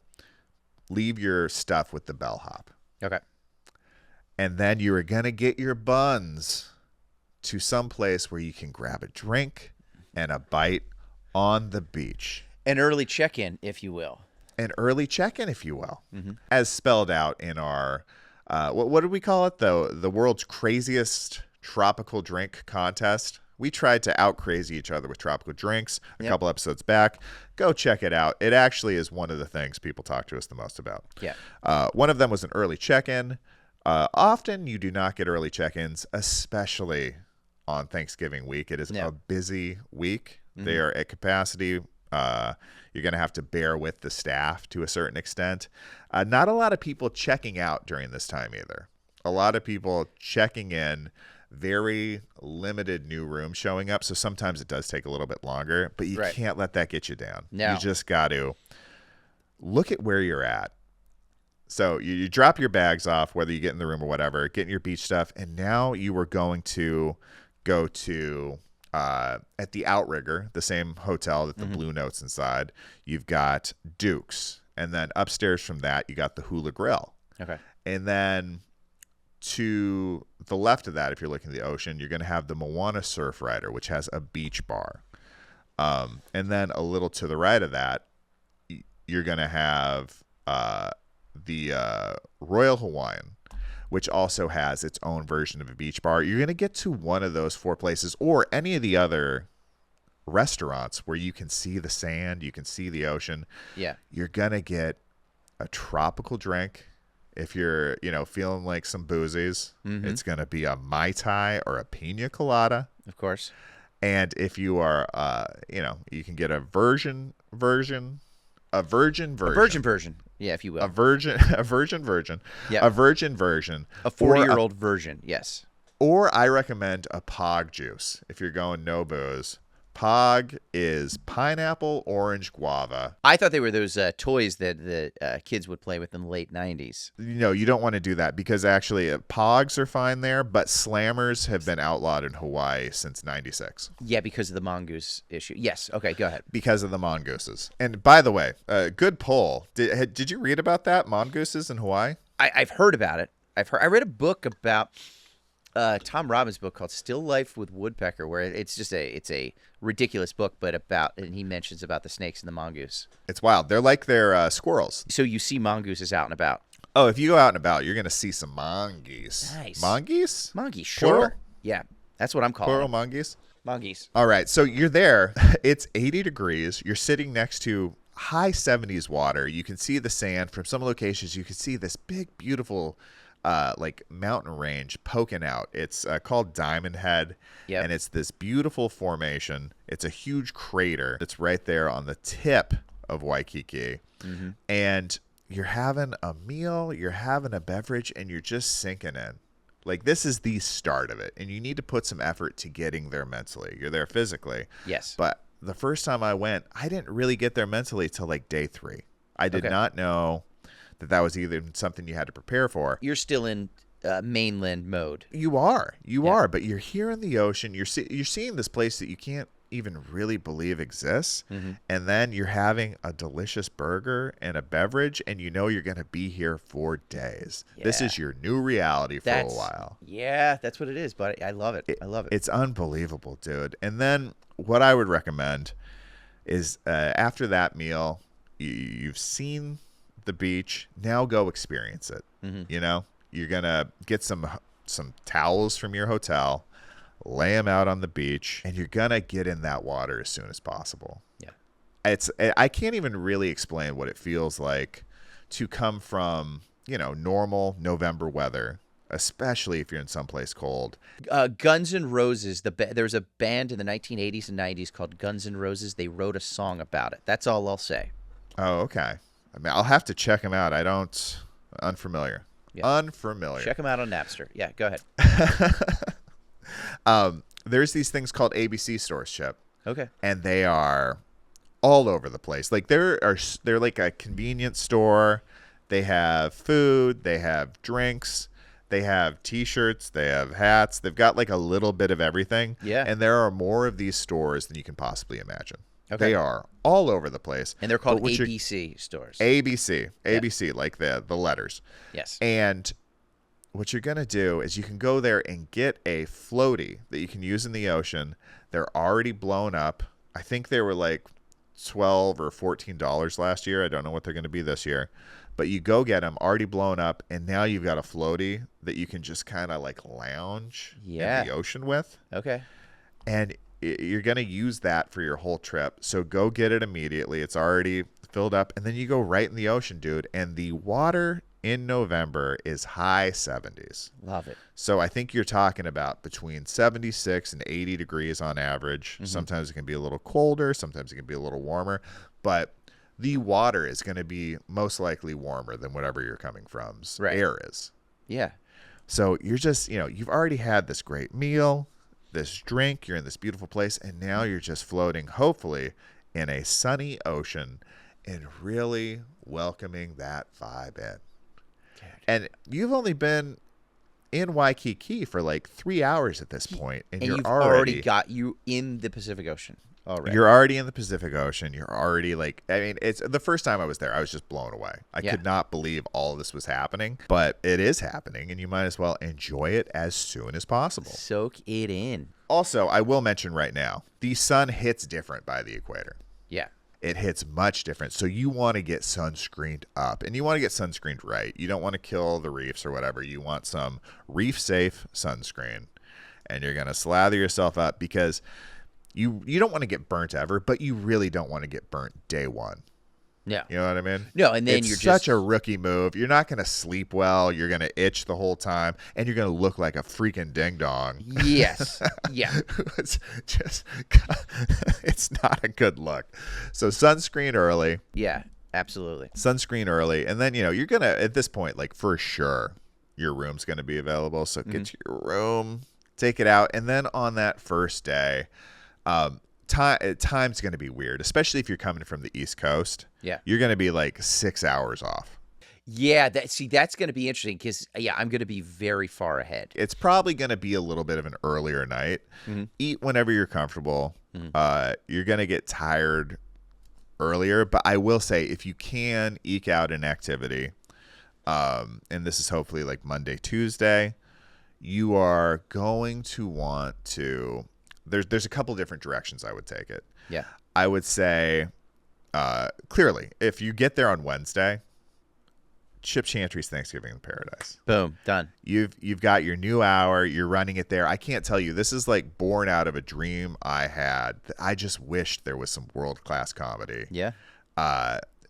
leave your stuff with the bellhop. Okay. And then you are going to get your buns to some place where you can grab a drink and a bite on the beach. An early check-in, if you will. Mm-hmm. As spelled out in our, what did we call it? The world's craziest tropical drink contest. We tried to out-crazy each other with tropical drinks a couple episodes back. Go check it out. It actually is one of the things people talk to us the most about. Yeah. One of them was an early check-in. Often you do not get early check-ins, especially on Thanksgiving week. It is a busy week. Mm-hmm. They are at capacity. You're going to have to bear with the staff to a certain extent. Not a lot of people checking out during this time either. A lot of people checking in, very limited new rooms showing up. So sometimes it does take a little bit longer, but you can't let that get you down. No. You just got to look at where you're at. So you drop your bags off, whether you get in the room or whatever, get in your beach stuff. And now you are going to go to at the Outrigger, the same hotel that the Blue Note's inside. You've got Duke's, and then upstairs from that you got the Hula Grill. Okay. And then to the left of that, if you're looking at the ocean, you're going to have the Moana Surfrider, which has a beach bar. And then a little to the right of that, you're going to have the Royal Hawaiian, which also has its own version of a beach bar. You're going to get to one of those 4 places or any of the other restaurants where you can see the sand, you can see the ocean. Yeah. You're going to get a tropical drink. If you're, feeling like some boozies, it's going to be a Mai Tai or a Pina Colada. Of course. And if you are, you can get a virgin version. Yeah, if you will. A virgin version. Yeah. A virgin version. A 40-year-old version, yes. Or I recommend a Pog juice if you're going no booze. Pog is pineapple, orange, guava. I thought they were those toys that the kids would play with in the late 90s. You don't want to do that because actually Pogs are fine there, but slammers have been outlawed in Hawaii since 96. Yeah, because of the mongoose issue. Yes, okay, go ahead. Because of the mongooses. And by the way, good poll. Did you read about that, mongooses in Hawaii? I've heard about it. I read a book about Tom Robbins' book called Still Life with Woodpecker, where it's a ridiculous book, and he mentions about the snakes and the mongoose. It's wild. They're like their squirrels. So you see mongooses out and about. Oh, if you go out and about, you're going to see some mongoose. Nice. Mongoose? Mongoose, sure. Plural? Yeah, that's what I'm calling Plural them. mongoose? Monkeys. All right, so you're there. It's 80 degrees. You're sitting next to high 70s water. You can see the sand. From some locations, you can see this big, beautiful like mountain range poking out. It's called Diamond Head, and it's this beautiful formation. It's a huge crater that's right there on the tip of Waikiki. And you're having a meal, you're having a beverage, and you're just sinking in. Like, this is the start of it, and you need to put some effort to getting there mentally. You're there physically. Yes. But the first time I went, I didn't really get there mentally till like day 3. I did not know that was even something you had to prepare for. You're still in mainland mode. You are, but you're here in the ocean. You're seeing this place that you can't even really believe exists, and then you're having a delicious burger and a beverage, and you know you're going to be here for days. This is your new reality for a while. Yeah, that's what it is, but I love it. I love it. It's unbelievable, dude. And then what I would recommend is after that meal, you've seen the beach. Now go experience it. You know, you're going to get some towels from your hotel, lay them out on the beach, and you're going to get in that water as soon as possible. Yeah. I can't even really explain what it feels like to come from, normal November weather, especially if you're in someplace cold. Guns N' Roses, there was a band in the 1980s and 90s called Guns N' Roses. They wrote a song about it. That's all I'll say. Oh, okay. I mean, I'll have to check them out. Unfamiliar. Yeah. Unfamiliar. Check them out on Napster. Yeah, go ahead. There's these things called ABC stores, Chip. Okay. And they are all over the place. Like they're like a convenience store. They have food, they have drinks, they have t-shirts, they have hats. They've got like a little bit of everything. Yeah. And there are more of these stores than you can possibly imagine. Okay. They are all over the place. And they're called ABC stores. ABC, like the letters. Yes. And what you're going to do is you can go there and get a floaty that you can use in the ocean. They're already blown up. I think they were like $12 or $14 last year. I don't know what they're going to be this year. But you go get them already blown up, and now you've got a floaty that you can just kind of like lounge in the ocean with. Okay. And you're going to use that for your whole trip. So go get it immediately. It's already filled up. And then you go right in the ocean, dude. And the water in November is high 70s. Love it. So I think you're talking about between 76 and 80 degrees on average. Sometimes it can be a little colder. Sometimes it can be a little warmer. But the water is going to be most likely warmer than whatever you're coming from's air is. Yeah. So you're just, you've already had this great meal, this drink, you're in this beautiful place, and now you're just floating, hopefully, in a sunny ocean and really welcoming that vibe in. And you've only been in Waikiki for like 3 hours at this point, and you've already got you in the Pacific Ocean. Already. You're already in the Pacific Ocean. You're already it's the first time I was there, I was just blown away. I could not believe all of this was happening, but it is happening, and you might as well enjoy it as soon as possible. Soak it in. Also, I will mention right now, the sun hits different by the equator. Yeah. It hits much different. So you want to get sunscreened up, and you want to get sunscreened right. You don't want to kill the reefs or whatever. You want some reef-safe sunscreen, and you're going to slather yourself up because you don't want to get burnt ever, but you really don't want to get burnt day one. Yeah. You know what I mean? No, and then it's such a rookie move. You're not going to sleep well. You're going to itch the whole time, and you're going to look like a freaking ding-dong. Yes. Yeah. It's not a good look. So sunscreen early. Yeah, absolutely. Sunscreen early. And then, you're going to, at this point, like for sure, your room's going to be available. So get to your room, take it out. And then on that first day, time's going to be weird, especially if you're coming from the East Coast. Yeah. You're going to be like 6 hours off. Yeah, that's going to be interesting because, I'm going to be very far ahead. It's probably going to be a little bit of an earlier night. Eat whenever you're comfortable. You're going to get tired earlier, but I will say if you can eke out an activity, and this is hopefully like Monday, Tuesday, you are going to want to... There's a couple different directions I would take it. Yeah. I would say, clearly, if you get there on Wednesday, Ship Chantry's Thanksgiving in Paradise. Boom, done. You've got your new hour. You're running it there. I can't tell you. This is like born out of a dream I had. I just wished there was some world-class comedy. Yeah.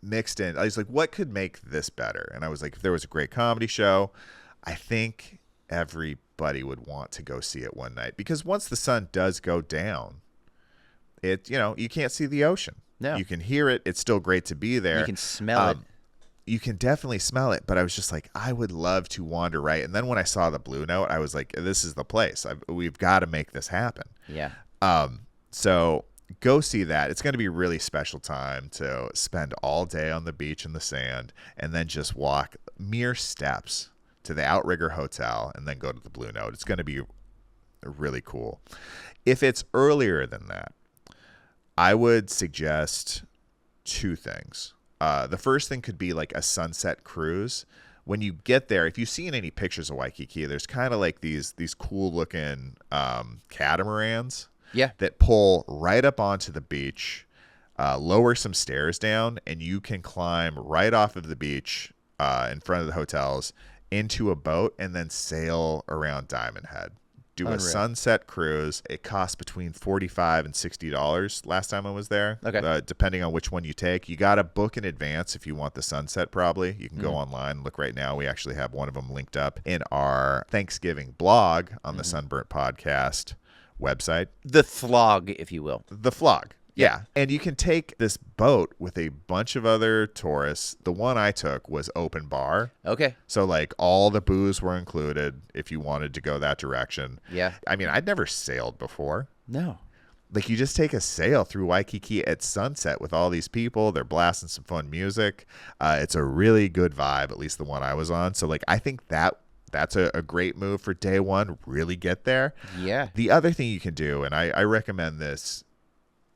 Mixed in. I was like, what could make this better? And I was like, if there was a great comedy show, I think everybody would want to go see it one night, because once the sun does go down, you can't see the ocean. No. You can hear it. It's still great to be there. You can smell it. You can definitely smell it, but I was just like, I would love to wander right. And then when I saw the Blue Note, I was like, this is the place. We've got to make this happen. Yeah. So go see that. It's going to be a really special time to spend all day on the beach in the sand and then just walk mere steps to the Outrigger Hotel and then go to the Blue Note. It's going to be really cool. If it's earlier than that, I would suggest two things. The first thing could be like a sunset cruise. When you get there, if you've seen any pictures of Waikiki, there's kind of like these cool looking catamarans that pull right up onto the beach, lower some stairs down, and you can climb right off of the beach in front of the hotels into a boat and then sail around Diamond Head. Do a sunset cruise. It costs between $45 and $60 last time I was there, depending on which one you take. You got to book in advance if you want the sunset, probably. You can go online, look right now. We actually have one of them linked up in our Thanksgiving blog on the Sunburnt podcast website. The flog, if you will. The flog. Yeah. And you can take this boat with a bunch of other tourists. The one I took was open bar. Okay. So like all the booze were included if you wanted to go that direction. Yeah. I mean, I'd never sailed before. No. Like you just take a sail through Waikiki at sunset with all these people. They're blasting some fun music. It's a really good vibe, at least the one I was on. So like I think that's a great move for day one. Really get there. Yeah. The other thing you can do, and I recommend this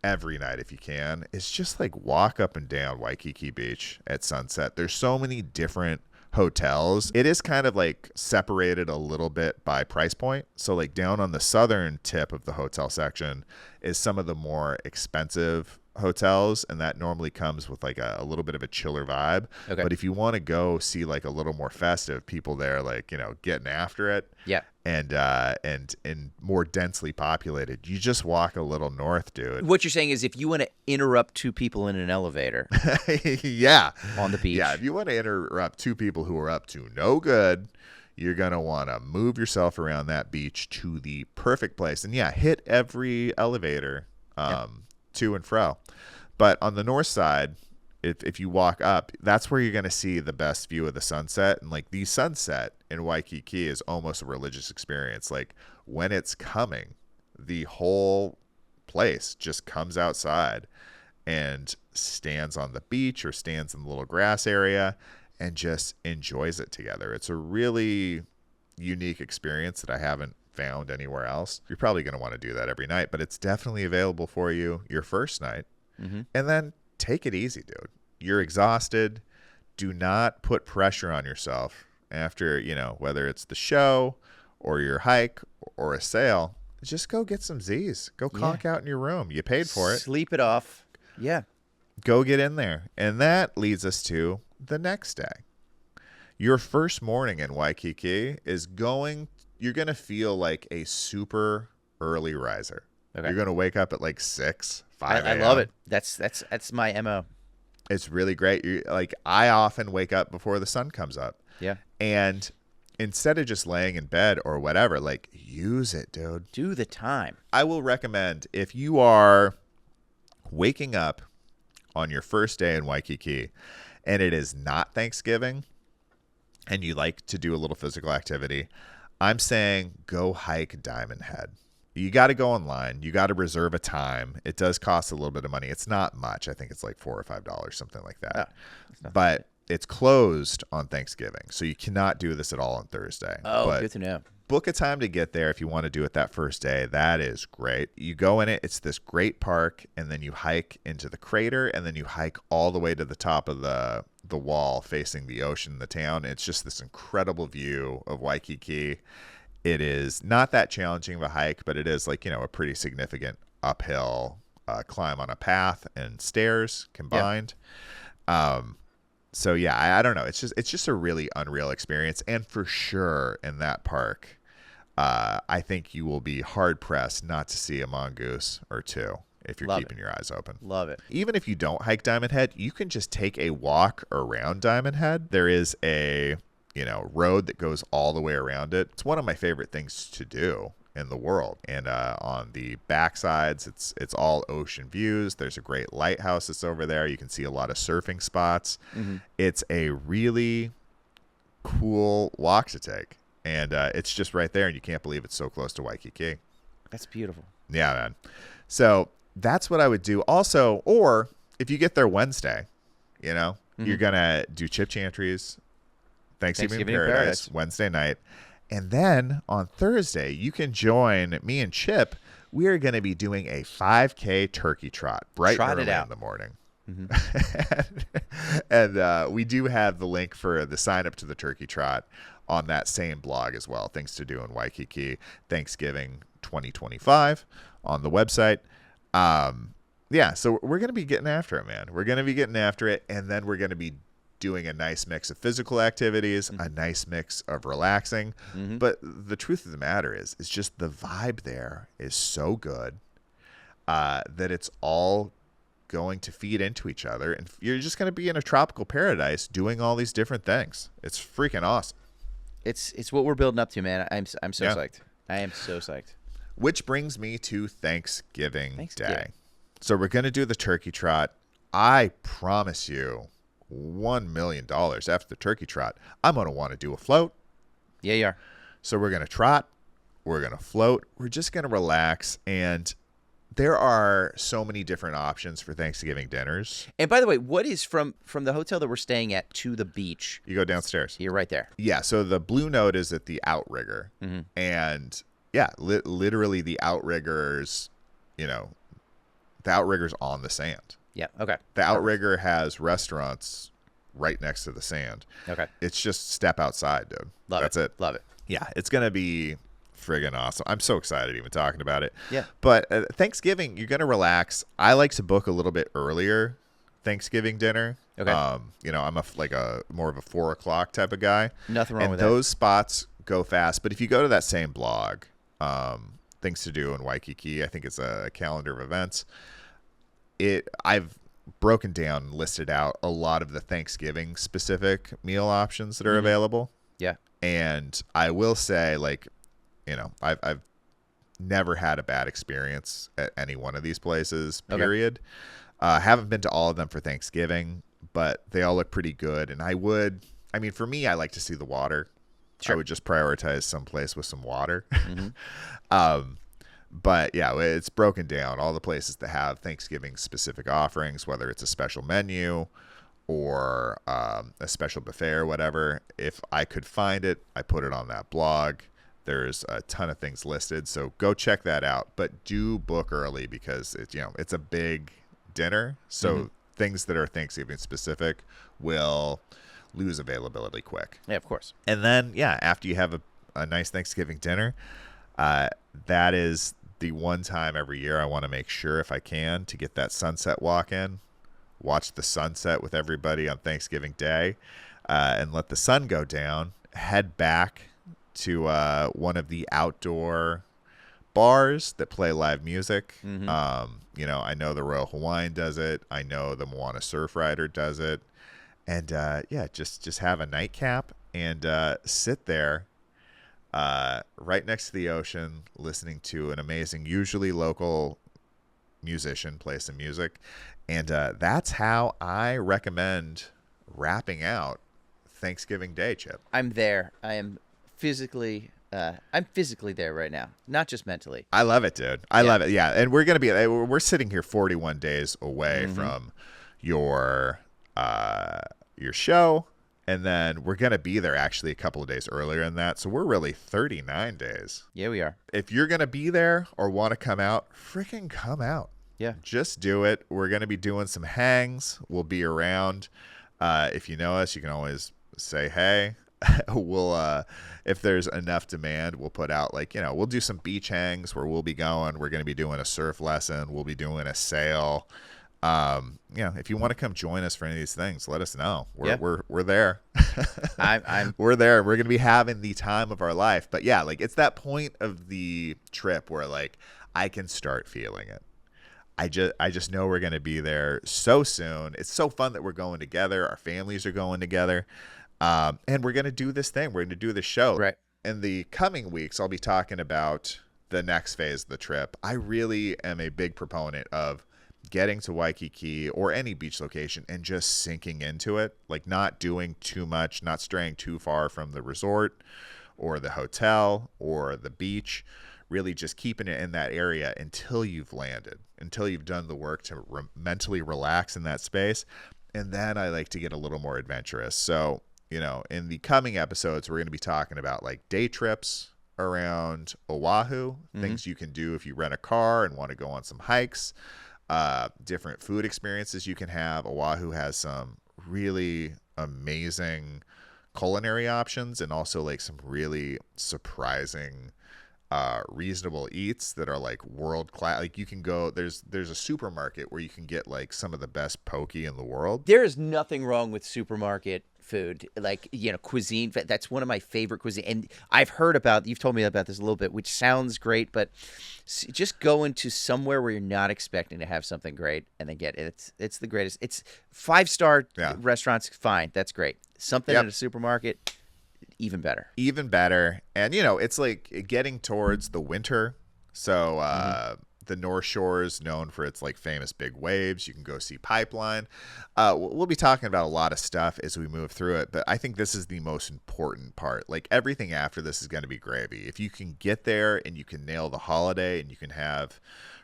every night if you can, is just like walk up and down Waikiki Beach at sunset. There's so many different hotels. It is kind of like separated a little bit by price point. So like down on the southern tip of the hotel section is some of the more expensive hotels, and that normally comes with like a little bit of a chiller vibe. Okay. But if you want to go see like a little more festive, people there like, getting after it. Yeah. And more densely populated, you just walk a little north, dude. What you're saying is if you want to interrupt two people in an elevator yeah, on the beach. Yeah, if you want to interrupt two people who are up to no good, you're going to want to move yourself around that beach to the perfect place. And yeah, hit every elevator to and fro. But on the north side, if you walk up, that's where you're going to see the best view of the sunset. And like the sunset in Waikiki is almost a religious experience. Like when it's coming, the whole place just comes outside and stands on the beach or stands in the little grass area and just enjoys it together. It's a really unique experience that I haven't found anywhere else. You're probably going to want to do that every night, but it's definitely available for you your first night. And then take it easy, dude. You're exhausted. Do not put pressure on yourself after, whether it's the show or your hike or a sail. Just go get some Z's. Go conk out in your room. You paid for it. Sleep it off. Yeah. Go get in there. And that leads us to the next day. Your first morning in Waikiki you're going to feel like a super early riser. Okay. You're going to wake up at like 6, 5 a.m. I love it. That's my MO. It's really great. I often wake up before the sun comes up. Yeah. And instead of just laying in bed or whatever, like use it, dude. Do the time. I will recommend if you are waking up on your first day in Waikiki and it is not Thanksgiving and you like to do a little physical activity, I'm saying go hike Diamond Head. You got to go online. You got to reserve a time. It does cost a little bit of money. It's not much. I think it's like $4 or $5, something like that. But it's closed on Thanksgiving, so you cannot do this at all on Thursday. Oh, but good to know. Book a time to get there if you want to do it that first day. That is great. You go in it. It's this great park, and then you hike into the crater, and then you hike all the way to the top of the wall facing the ocean, the town. It's just this incredible view of Waikiki. It is not that challenging of a hike, but it is like, a pretty significant uphill climb on a path and stairs combined. So yeah, I don't know. It's just a really unreal experience, and for sure in that park, I think you will be hard pressed not to see a mongoose or two if you're keeping your eyes open. Love it. Even if you don't hike Diamond Head, you can just take a walk around Diamond Head. There is a road that goes all the way around it. It's one of my favorite things to do in the world. And on the back sides, it's all ocean views. There's a great lighthouse that's over there. You can see a lot of surfing spots. Mm-hmm. It's a really cool walk to take. And it's just right there, and you can't believe it's so close to Waikiki. That's beautiful. Yeah, man. So that's what I would do. Also, or if you get there Wednesday, you're going to do Chip Chantry's Thanksgiving in Paradise Wednesday night. And then on Thursday, you can join me and Chip. We are going to be doing a 5K turkey trot bright and early in the morning. Mm-hmm. And we do have the link for the sign up to the turkey trot on that same blog as well. Things to do in Waikiki Thanksgiving 2025 on the website. Yeah, so we're going to be getting after it, man. We're going to be getting after it, and then we're going to be doing a nice mix of physical activities, a nice mix of relaxing. Mm-hmm. But the truth of the matter is just the vibe there is so good that it's all going to feed into each other, and you're just going to be in a tropical paradise doing all these different things. It's freaking awesome. It's what we're building up to, man. I'm so psyched. I am so psyched. Which brings me to Thanksgiving Day. So we're going to do the turkey trot. I promise you $1 million after the turkey trot, I'm going to want to do a float. Yeah, you are. So we're going to trot. We're going to float. We're just going to relax. And there are so many different options for Thanksgiving dinners. And by the way, what is from the hotel that we're staying at to the beach? You go downstairs. You're right there. Yeah. So the Blue Note is at the outrigger. Mm-hmm. And yeah, literally the outriggers, the outrigger's on the sand. Yeah. Okay. The outrigger has restaurants right next to the sand. Okay. It's just step outside, dude. That's it. Love it. Yeah. It's going to be friggin' awesome. I'm so excited even talking about it. Yeah. But Thanksgiving, you're going to relax. I like to book a little bit earlier Thanksgiving dinner. Okay. I'm more of a 4 o'clock type of guy. Nothing wrong with that. And those spots go fast. But if you go to that same blog, Things to Do in Waikiki, I think it's a calendar of events. I've broken down and listed out a lot of the Thanksgiving specific meal options that are available. Yeah. And I will say, I've never had a bad experience at any one of these places, period. Okay. Haven't been to all of them for Thanksgiving, but they all look pretty good. And for me, I like to see the water. Sure. I would just prioritize some place with some water. Mm-hmm. But yeah, it's broken down. All the places that have Thanksgiving specific offerings, whether it's a special menu or a special buffet or whatever. If I could find it, I put it on that blog. There's a ton of things listed, so go check that out. But do book early because it's a big dinner. So things that are Thanksgiving specific will lose availability quick. Yeah, of course. And then after you have a nice Thanksgiving dinner, that is the one time every year I want to make sure, if I can, to get that sunset walk in, watch the sunset with everybody on Thanksgiving Day, and let the sun go down, head back to one of the outdoor bars that play live music. Mm-hmm. I know the Royal Hawaiian does it. I know the Moana Surfrider does it. And just have a nightcap and sit there right next to the ocean, listening to an amazing, usually local musician play some music. And that's how I recommend wrapping out Thanksgiving Day, Chip. I'm there. I'm physically there right now, not just mentally. I love it, dude. I love it. Yeah. And we're sitting here 41 days away from your show. And then we're going to be there actually a couple of days earlier than that. So we're really 39 days. Yeah, we are. If you're going to be there or want to come out, freaking come out. Yeah. Just do it. We're going to be doing some hangs. We'll be around. If you know us, you can always say, hey. We'll, if there's enough demand, we'll put out we'll do some beach hangs where we'll be going. We're going to be doing a surf lesson. We'll be doing a sail. If you want to come join us for any of these things, let us know. We're there. I'm We're there. We're gonna be having the time of our life. But yeah, like it's that point of the trip where like I can start feeling it. I just know we're gonna be there so soon. It's so fun that we're going together. Our families are going together, and we're gonna do this thing. We're gonna do this show. right. In the coming weeks, I'll be talking about the next phase of the trip. I really am a big proponent of getting to Waikiki or any beach location and just sinking into it, like not doing too much, not straying too far from the resort or the hotel or the beach, really just keeping it in that area until you've landed, until you've done the work to mentally relax in that space. And then I like to get a little more adventurous. So, in the coming episodes, we're going to be talking about like day trips around Oahu, things you can do if you rent a car and want to go on some hikes, different food experiences you can have. Oahu has some really amazing culinary options and also like some really surprising reasonable eats that are like world class. Like you can go, there's a supermarket where you can get like some of the best poke in the world. There is nothing wrong with supermarket food, like cuisine. That's one of my favorite cuisine, and you've told me about this a little bit, which sounds great, but just going to somewhere where you're not expecting to have something great and then get it. It's the greatest. It's 5-star restaurants, fine, that's great. Something at a supermarket, even better. And it's like getting towards the winter, so the North Shore is known for its like famous big waves. You can go see Pipeline. We'll be talking about a lot of stuff as we move through it, but I think this is the most important part. Like everything after this is going to be gravy. If you can get there and you can nail the holiday and you can have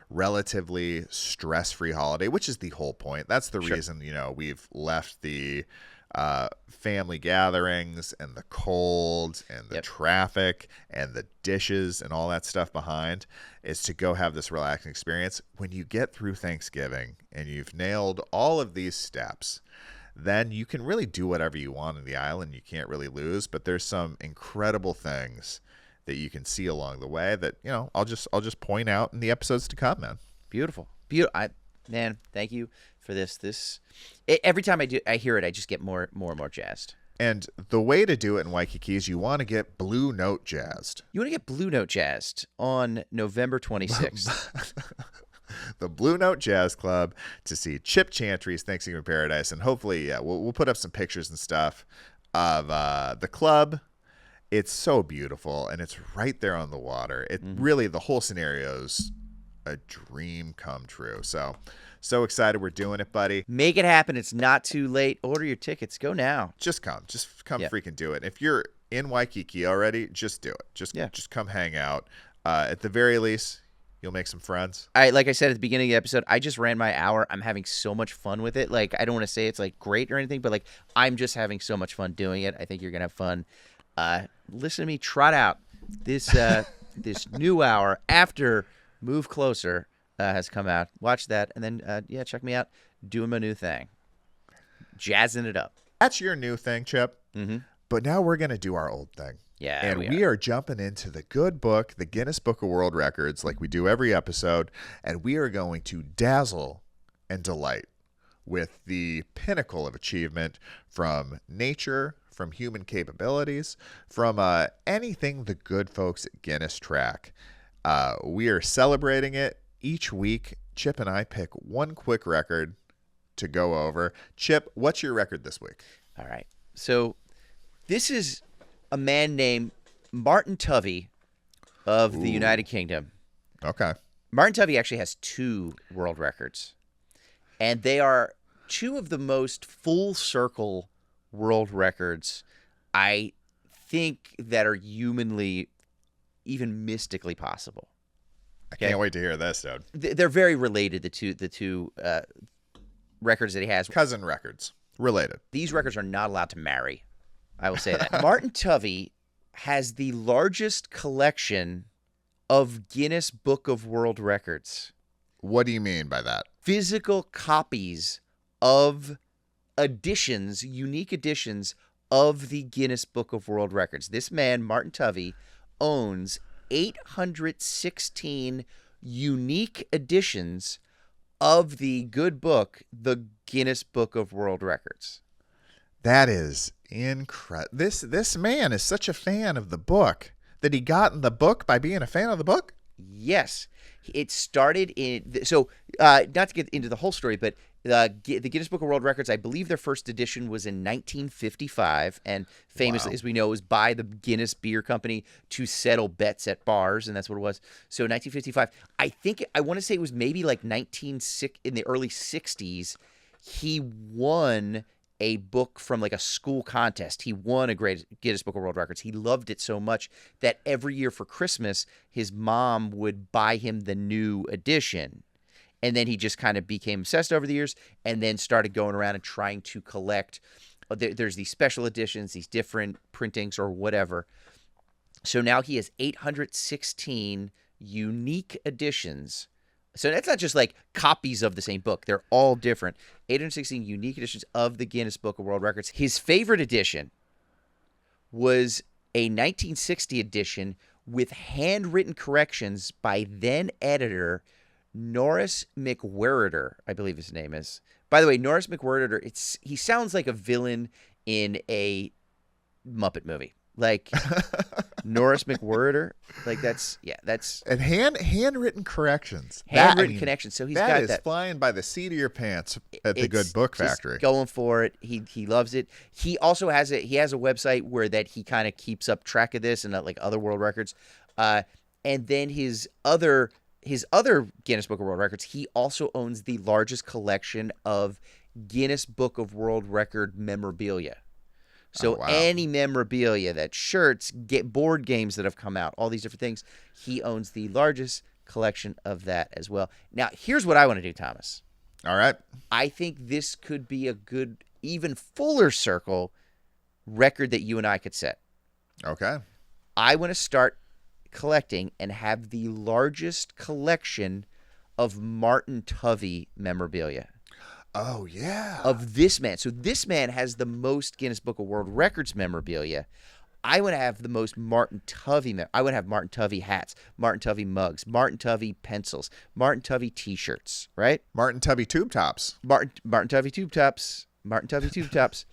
relatively stress-free holiday, which is the whole point. That's the reason, we've left the family gatherings and the cold and the traffic and the dishes and all that stuff behind, is to go have this relaxing experience. When you get through Thanksgiving and you've nailed all of these steps, then you can really do whatever you want in the island. You can't really lose, but there's some incredible things that you can see along the way that, I'll just point out in the episodes to come, man. Beautiful. Man, thank you for this. Every time I hear it, I just get more and more jazzed. And the way to do it in Waikiki is you want to get Blue Note jazzed. You want to get Blue Note jazzed on November 26th. The Blue Note Jazz Club to see Chip Chantry's Thanksgiving Paradise. And hopefully, we'll put up some pictures and stuff of the club. It's so beautiful, and it's right there on the water. It really, the whole scenario's a dream come true. So excited we're doing it, buddy. Make it happen. It's not too late. Order your tickets. Go now. Just come freaking do it. If you're in Waikiki already, just do it. Just come hang out. At the very least, you'll make some friends. Like I said at the beginning of the episode, I just ran my hour. I'm having so much fun with it. Like, I don't want to say it's like great or anything, but like I'm just having so much fun doing it. I think you're gonna have fun. Listen to me trot out this this new hour after Move Closer has come out. Watch that, and then check me out doing my new thing, jazzing it up. That's your new thing, Chip. But now we're gonna do our old thing. Yeah, and we are jumping into the good book, the Guinness Book of World Records, like we do every episode, and we are going to dazzle and delight with the pinnacle of achievement from nature, from human capabilities, from anything the good folks at Guinness track. We are celebrating it each week. Chip and I pick one quick record to go over. Chip, what's your record this week? All right. So this is a man named Martin Tovey of the United Kingdom. Okay. Martin Tovey actually has 2 world records, and they are 2 of the most full circle world records I think that are humanly, even mystically possible. I can't wait to hear this, dude. They're very related, the two records that he has. Cousin records. Related. These records are not allowed to marry. I will say that. Martin Tovey has the largest collection of Guinness Book of World Records. What do you mean by that? Physical copies of editions, unique editions of the Guinness Book of World Records. This man, Martin Tovey, owns 816 unique editions of the good book, the Guinness Book of World Records. That is incredible. This man is such a fan of the book that he got in the book by being a fan of the book? Yes. It started in... So, not to get into the whole story, but the Guinness Book of World Records, I believe their first edition was in 1955, and famously, as we know, was by the Guinness Beer Company to settle bets at bars, and that's what it was. So 1955, I want to say it was maybe like in the early 60s, he won a book from like a school contest. He won a great Guinness Book of World Records. He loved it so much that every year for Christmas, his mom would buy him the new edition. And then he just kind of became obsessed over the years and then started going around and trying to collect. There's these special editions, these different printings or whatever. So now he has 816 unique editions. So that's not just like copies of the same book. They're all different. 816 unique editions of the Guinness Book of World Records. His favorite edition was a 1960 edition with handwritten corrections by then editor Norris McWhirter, I believe his name is. By the way, Norris McWhirter, he sounds like a villain in a Muppet movie. Like Norris McWhirter, like that's and handwritten corrections. Handwritten corrections. So he's got that. That is flying by the seat of your pants at the Good Book Factory. Just going for it. He loves it. He also has a website where that he kind of keeps up track of this and like other world records. And then his other Guinness Book of World Records, he also owns the largest collection of Guinness Book of World Record memorabilia. So any memorabilia, that shirts, board games that have come out, all these different things, he owns the largest collection of that as well. Now, here's what I want to do, Thomas. All right. I think this could be a good, even fuller circle record that you and I could set. Okay. I want to start collecting and have the largest collection of Martin Tovey memorabilia. Oh, yeah. Of this man. So this man has the most Guinness Book of World Records memorabilia. I want to have the most Martin Tovey. I want to have Martin Tovey hats, Martin Tovey mugs, Martin Tovey pencils, Martin Tovey T-shirts, right? Martin Tovey tube tops. Martin Tovey tube tops. Martin Tovey tube tops.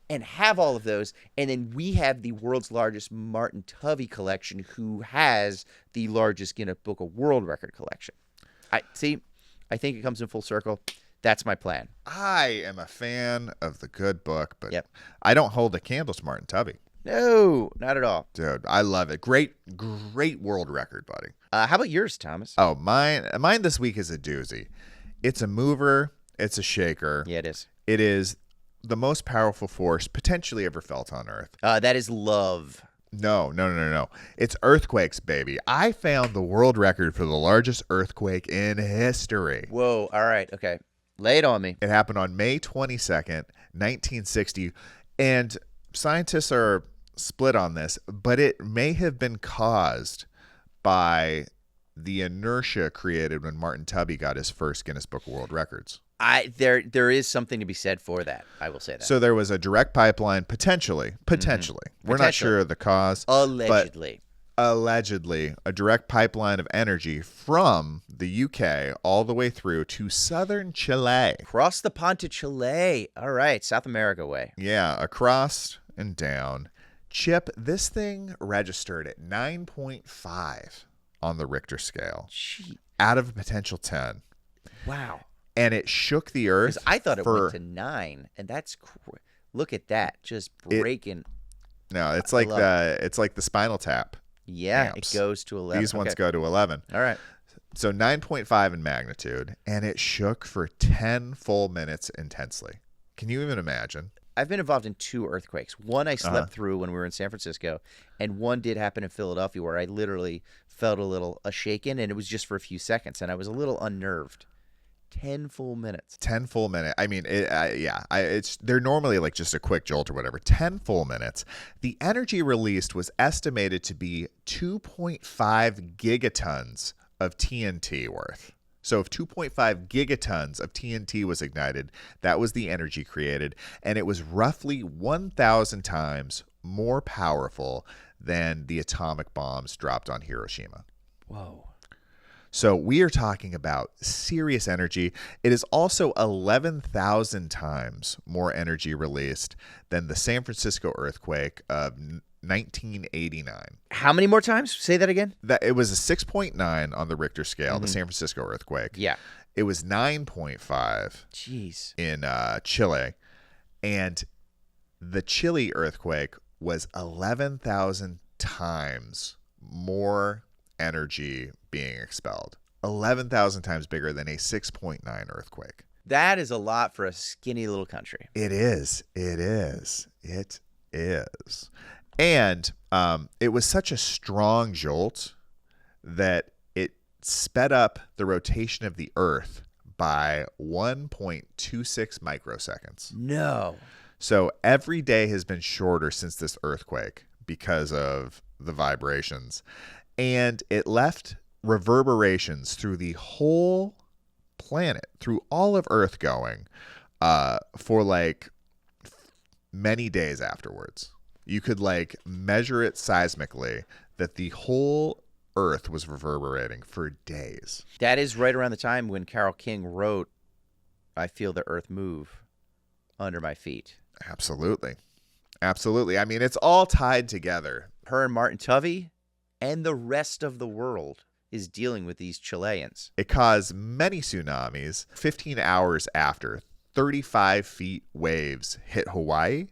And have all of those. And then we have the world's largest Martin Tovey collection, who has the largest Guinness Book of World Record collection. I think it comes in full circle. That's my plan. I am a fan of the Good Book, but I don't hold a candle to Martin Tovey. No, not at all. Dude, I love it. Great world record, buddy. How about yours, Thomas? Oh, mine this week is a doozy. It's a mover. It's a shaker. Yeah, it is. It is the most powerful force potentially ever felt on Earth. That is love. No. It's earthquakes, baby. I found the world record for the largest earthquake in history. Whoa. All right. Okay. Lay it on me. It happened on May 22nd, 1960. And scientists are split on this, but it may have been caused by the inertia created when Martin Tovey got his first Guinness Book of World Records. There is something to be said for that. I will say that. So there was a direct pipeline, potentially. We're not sure of the cause. Allegedly, a direct pipeline of energy from the UK all the way through to southern Chile. Across the pond to Chile. All right, South America way. Yeah, across and down. Chip, this thing registered at 9.5 on the Richter scale. Gee. Out of a potential 10. Wow. And it shook the earth. I thought it went to 9, and that's look at that, just breaking. It's like the Spinal Tap. Yeah, amps. It goes to 11. These ones go to 11. All right. So 9.5 in magnitude, and it shook for 10 full minutes intensely. Can you even imagine? I've been involved in 2 earthquakes. One I slept through when we were in San Francisco, and one did happen in Philadelphia where I literally felt a little shaken, and it was just for a few seconds, and I was a little unnerved. 10 full minutes. 10 full minutes. I mean, they're normally like just a quick jolt or whatever. 10 full minutes. The energy released was estimated to be 2.5 gigatons of TNT worth. So if 2.5 gigatons of TNT was ignited, that was the energy created, and it was roughly 1,000 times more powerful than the atomic bombs dropped on Hiroshima. Whoa. So we are talking about serious energy. It is also 11,000 times more energy released than the San Francisco earthquake of 1989. How many more times? Say that again. That it was a 6.9 on the Richter scale, the San Francisco earthquake. Yeah. It was 9.5 Jeez. in Chile. And the Chile earthquake was 11,000 times more energy being expelled. 11,000 times bigger than a 6.9 earthquake. That is a lot for a skinny little country. It is. It is. It is. And it was such a strong jolt that it sped up the rotation of the Earth by 1.26 microseconds. No. So every day has been shorter since this earthquake because of the vibrations. And it left reverberations through the whole planet, through all of Earth going for like many days afterwards. You could like measure it seismically that the whole Earth was reverberating for days. That is right around the time when Carole King wrote, I feel the earth move under my feet. Absolutely. Absolutely. I mean, it's all tied together. Her and Martin Tovey and the rest of the world is dealing with these Chileans. It caused many tsunamis. 15 hours after, 35 feet waves hit Hawaii.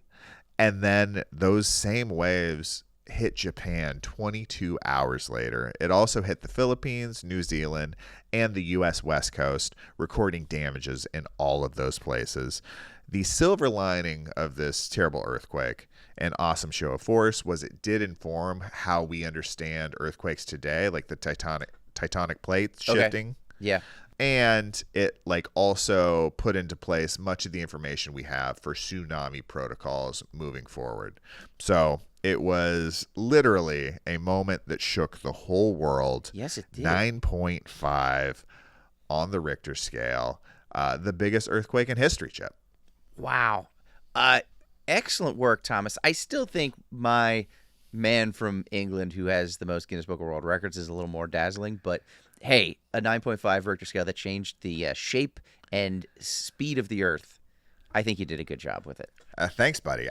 And then those same waves hit Japan 22 hours later. It also hit the Philippines, New Zealand, and the U.S. West Coast, recording damages in all of those places. The silver lining of this terrible earthquake and awesome show of force was it did inform how we understand earthquakes today, like the tectonic plates shifting. Okay. Yeah. And it like also put into place much of the information we have for tsunami protocols moving forward. So it was literally a moment that shook the whole world. Yes, it did. 9.5 on the Richter scale. The biggest earthquake in history, Chip. Wow. Excellent work, Thomas. I still think my man from England who has the most Guinness Book of World Records is a little more dazzling, but hey, a 9.5 Richter scale that changed the shape and speed of the Earth. I think you did a good job with it. Thanks, buddy.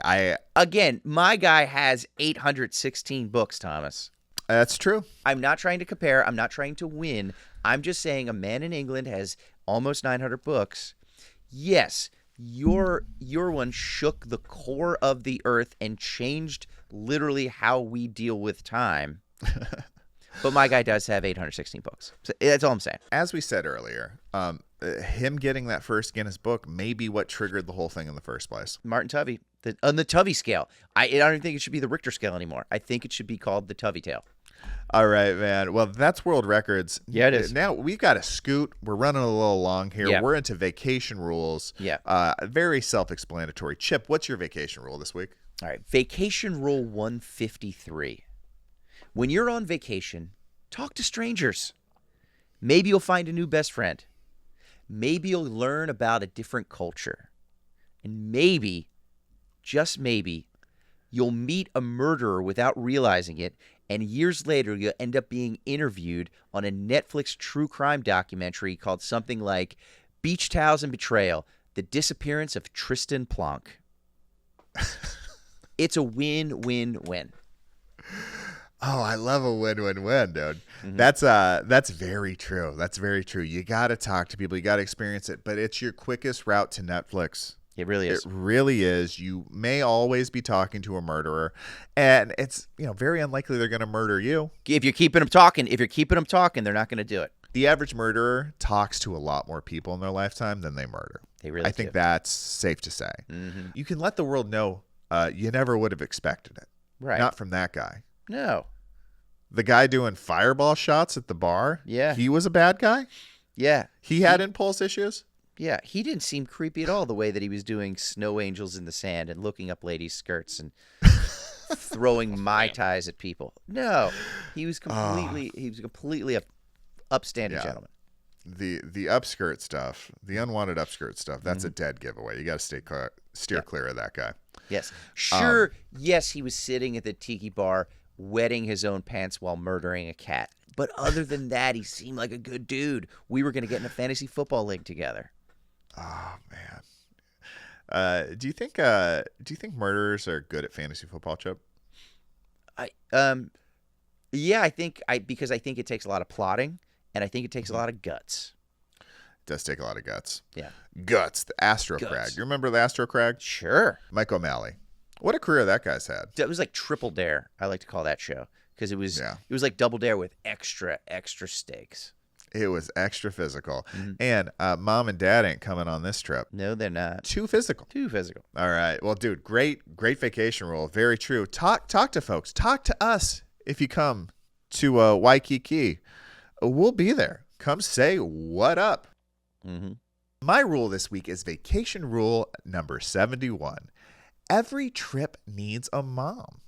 Again, my guy has 816 books, Thomas. That's true. I'm not trying to compare. I'm not trying to win. I'm just saying a man in England has almost 900 books. Yes, your one shook the core of the Earth and changed literally how we deal with time. But my guy does have 816 books. So that's all I'm saying. As we said earlier, him getting that first Guinness book may be what triggered the whole thing in the first place. Martin Tovey, on the Tovey scale. I don't even think it should be the Richter scale anymore. I think it should be called the Tovey tale. All right, man. Well, that's world records. Yeah, it is. Now we've got to scoot. We're running a little long here. Yeah. We're into vacation rules. Yeah. Very self-explanatory. Chip, what's your vacation rule this week? All right. Vacation rule 153. When you're on vacation, talk to strangers. Maybe you'll find a new best friend. Maybe you'll learn about a different culture. And maybe, just maybe, you'll meet a murderer without realizing it, and years later you'll end up being interviewed on a Netflix true crime documentary called something like Beach Towels and Betrayal, The Disappearance of Tristan Plonk. It's a win-win-win. Oh, I love a win-win-win, dude. Mm-hmm. That's very true. That's very true. You got to talk to people. You got to experience it. But it's your quickest route to Netflix. It really is. It really is. You may always be talking to a murderer, and it's very unlikely they're going to murder you. If you're keeping them talking, they're not going to do it. The average murderer talks to a lot more people in their lifetime than they murder. They really do. I think that's safe to say. Mm-hmm. You can let the world know you never would have expected it. Right. Not from that guy. No. The guy doing fireball shots at the bar. Yeah. He was a bad guy. Yeah. He had impulse issues. Yeah. He didn't seem creepy at all the way that he was doing snow angels in the sand and looking up ladies' skirts and throwing Mai Tais at people. No. He was completely upstanding gentleman. The upskirt stuff, the unwanted upskirt stuff, that's a dead giveaway. You got to steer clear of that guy. Yes. Sure, yes, he was sitting at the tiki bar wetting his own pants while murdering a cat. But other than that, he seemed like a good dude. We were going to get in a fantasy football league together. Oh man. Do you think murderers are good at fantasy football, Chip? Yeah, because I think it takes a lot of plotting, and I think it takes a lot of guts. It does take a lot of guts. Yeah. Guts, the Astro Crag. You remember the Astro Crag? Sure. Mike O'Malley. What a career that guy's had. That was like Triple Dare. I like to call that show because it was like Double Dare with extra stakes. It was extra physical. And mom and dad ain't coming on this trip. No, they're not. Too physical. All right. Well, dude, great vacation rule. Very true. Talk to folks. Talk to us if you come to Waikiki. We'll be there. Come say what up. My rule this week is vacation rule number 71. Every trip needs a mom.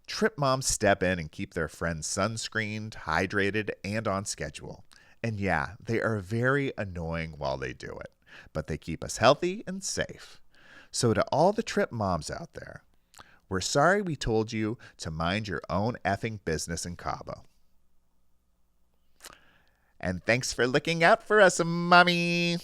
Trip moms step in and keep their friends sunscreened, hydrated, and on schedule. And yeah, they are very annoying while they do it, but they keep us healthy and safe. So to all the trip moms out there, we're sorry we told you to mind your own effing business in Cabo. And thanks for looking out for us, mommy.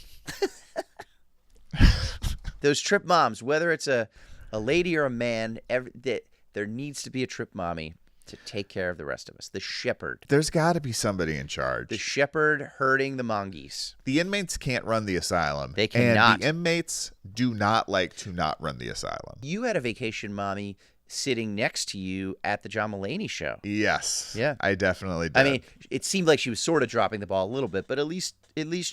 Those trip moms, whether it's a lady or a man, there needs to be a trip mommy to take care of the rest of us. The shepherd. There's got to be somebody in charge. The shepherd herding the mongoose. The inmates can't run the asylum. They cannot. And the inmates do not like to not run the asylum. You had a vacation mommy sitting next to you at the Jon Mulaney show. Yes. Yeah. I definitely did. I mean, it seemed like she was sort of dropping the ball a little bit, but at least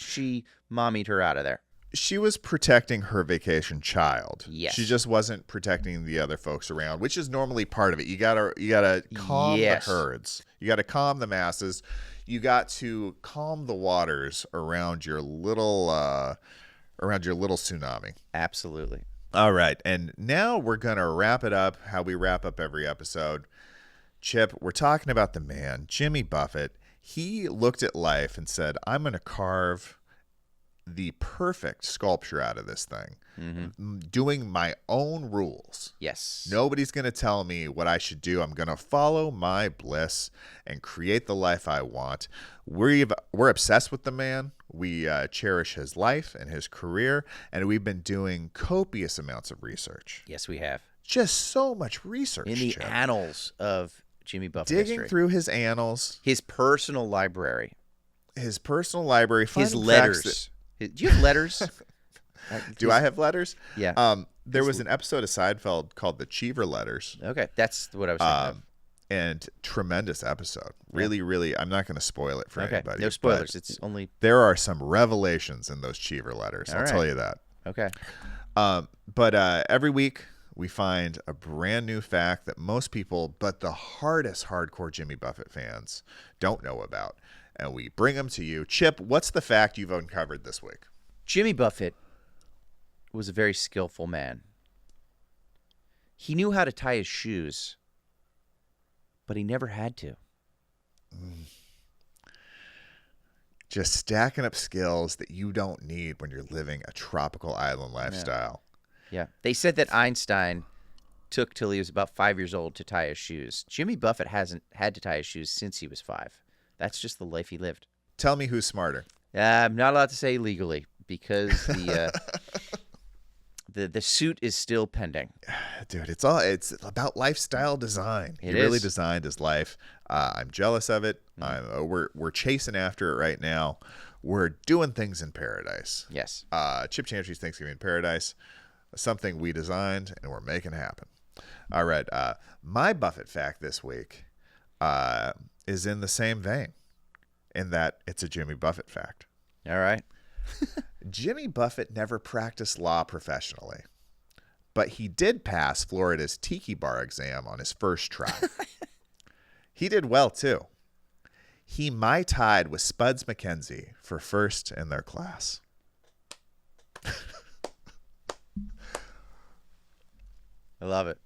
she mommied her out of there. She was protecting her vacation child. Yes. She just wasn't protecting the other folks around, which is normally part of it. You gotta calm the herds. You gotta calm the masses. You got to calm the waters around your little tsunami. Absolutely. All right, and now we're gonna wrap it up how we wrap up every episode. Chip, we're talking about the man, Jimmy Buffett. He looked at life and said, "I'm gonna carve the perfect sculpture out of this thing, doing my own rules. Yes. Nobody's going to tell me what I should do. I'm going to follow my bliss and create the life I want." We're obsessed with the man. We cherish his life and his career, and we've been doing copious amounts of research. Yes, we have. Just so much research. In the annals of Jimmy Buffett Digging history. through his annals. His personal library. His letters. Do you have letters? Do I have letters? Yeah. There was an episode of Seinfeld called The Cheever Letters. Okay, that's what I was thinking of. And tremendous episode. Really, I'm not going to spoil it for anybody. No spoilers. It's only... There are some revelations in those Cheever letters. I'll tell you that. Okay. But every week we find a brand new fact that most people, but the hardcore Jimmy Buffett fans, don't know about. And we bring them to you. Chip, what's the fact you've uncovered this week? Jimmy Buffett was a very skillful man. He knew how to tie his shoes, but he never had to. Just stacking up skills that you don't need when you're living a tropical island lifestyle. Yeah. They said that Einstein took till he was about 5 years old to tie his shoes. Jimmy Buffett hasn't had to tie his shoes since he was 5. That's just the life he lived. Tell me who's smarter. I'm not allowed to say legally because the suit is still pending. Dude, it's about lifestyle design. He really designed his life. I'm jealous of it. We're chasing after it right now. We're doing things in paradise. Yes. Chip Chantry's Thanksgiving in Paradise, something we designed and we're making happen. All right. My Buffett fact this week is in the same vein, in that it's a Jimmy Buffett fact. All right. Jimmy Buffett never practiced law professionally, but he did pass Florida's tiki bar exam on his first try. He did well, too. He Mai Tai'd with Spuds MacKenzie for first in their class. I love it.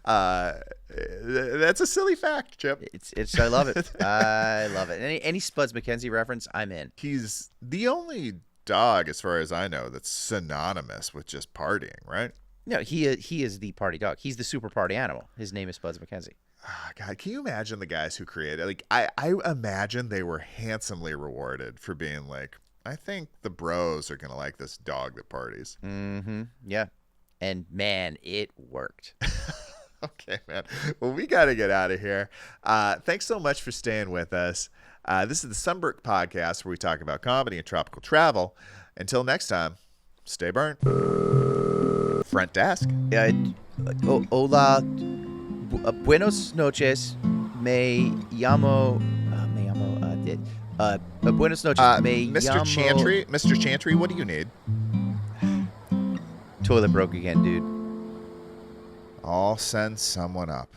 That's a silly fact, Chip. It's I love it. I love it. Any Spuds MacKenzie reference, I'm in. He's the only dog, as far as I know, that's synonymous with just partying, right? No, he is the party dog. He's the super party animal. His name is Spuds MacKenzie. Oh, God, can you imagine the guys who created? Like, I imagine they were handsomely rewarded for being like, I think the bros are gonna like this dog that parties. Mm-hmm. Yeah. And man, it worked. Okay, man. Well, we got to get out of here. Thanks so much for staying with us. This is the Sunburnt podcast where we talk about comedy and tropical travel. Until next time, stay burnt. Front desk. Hola. Buenos noches. Buenos noches. Mr. Chantry. Mr. Chantry, what do you need? Toilet broke again, dude. I'll send someone up.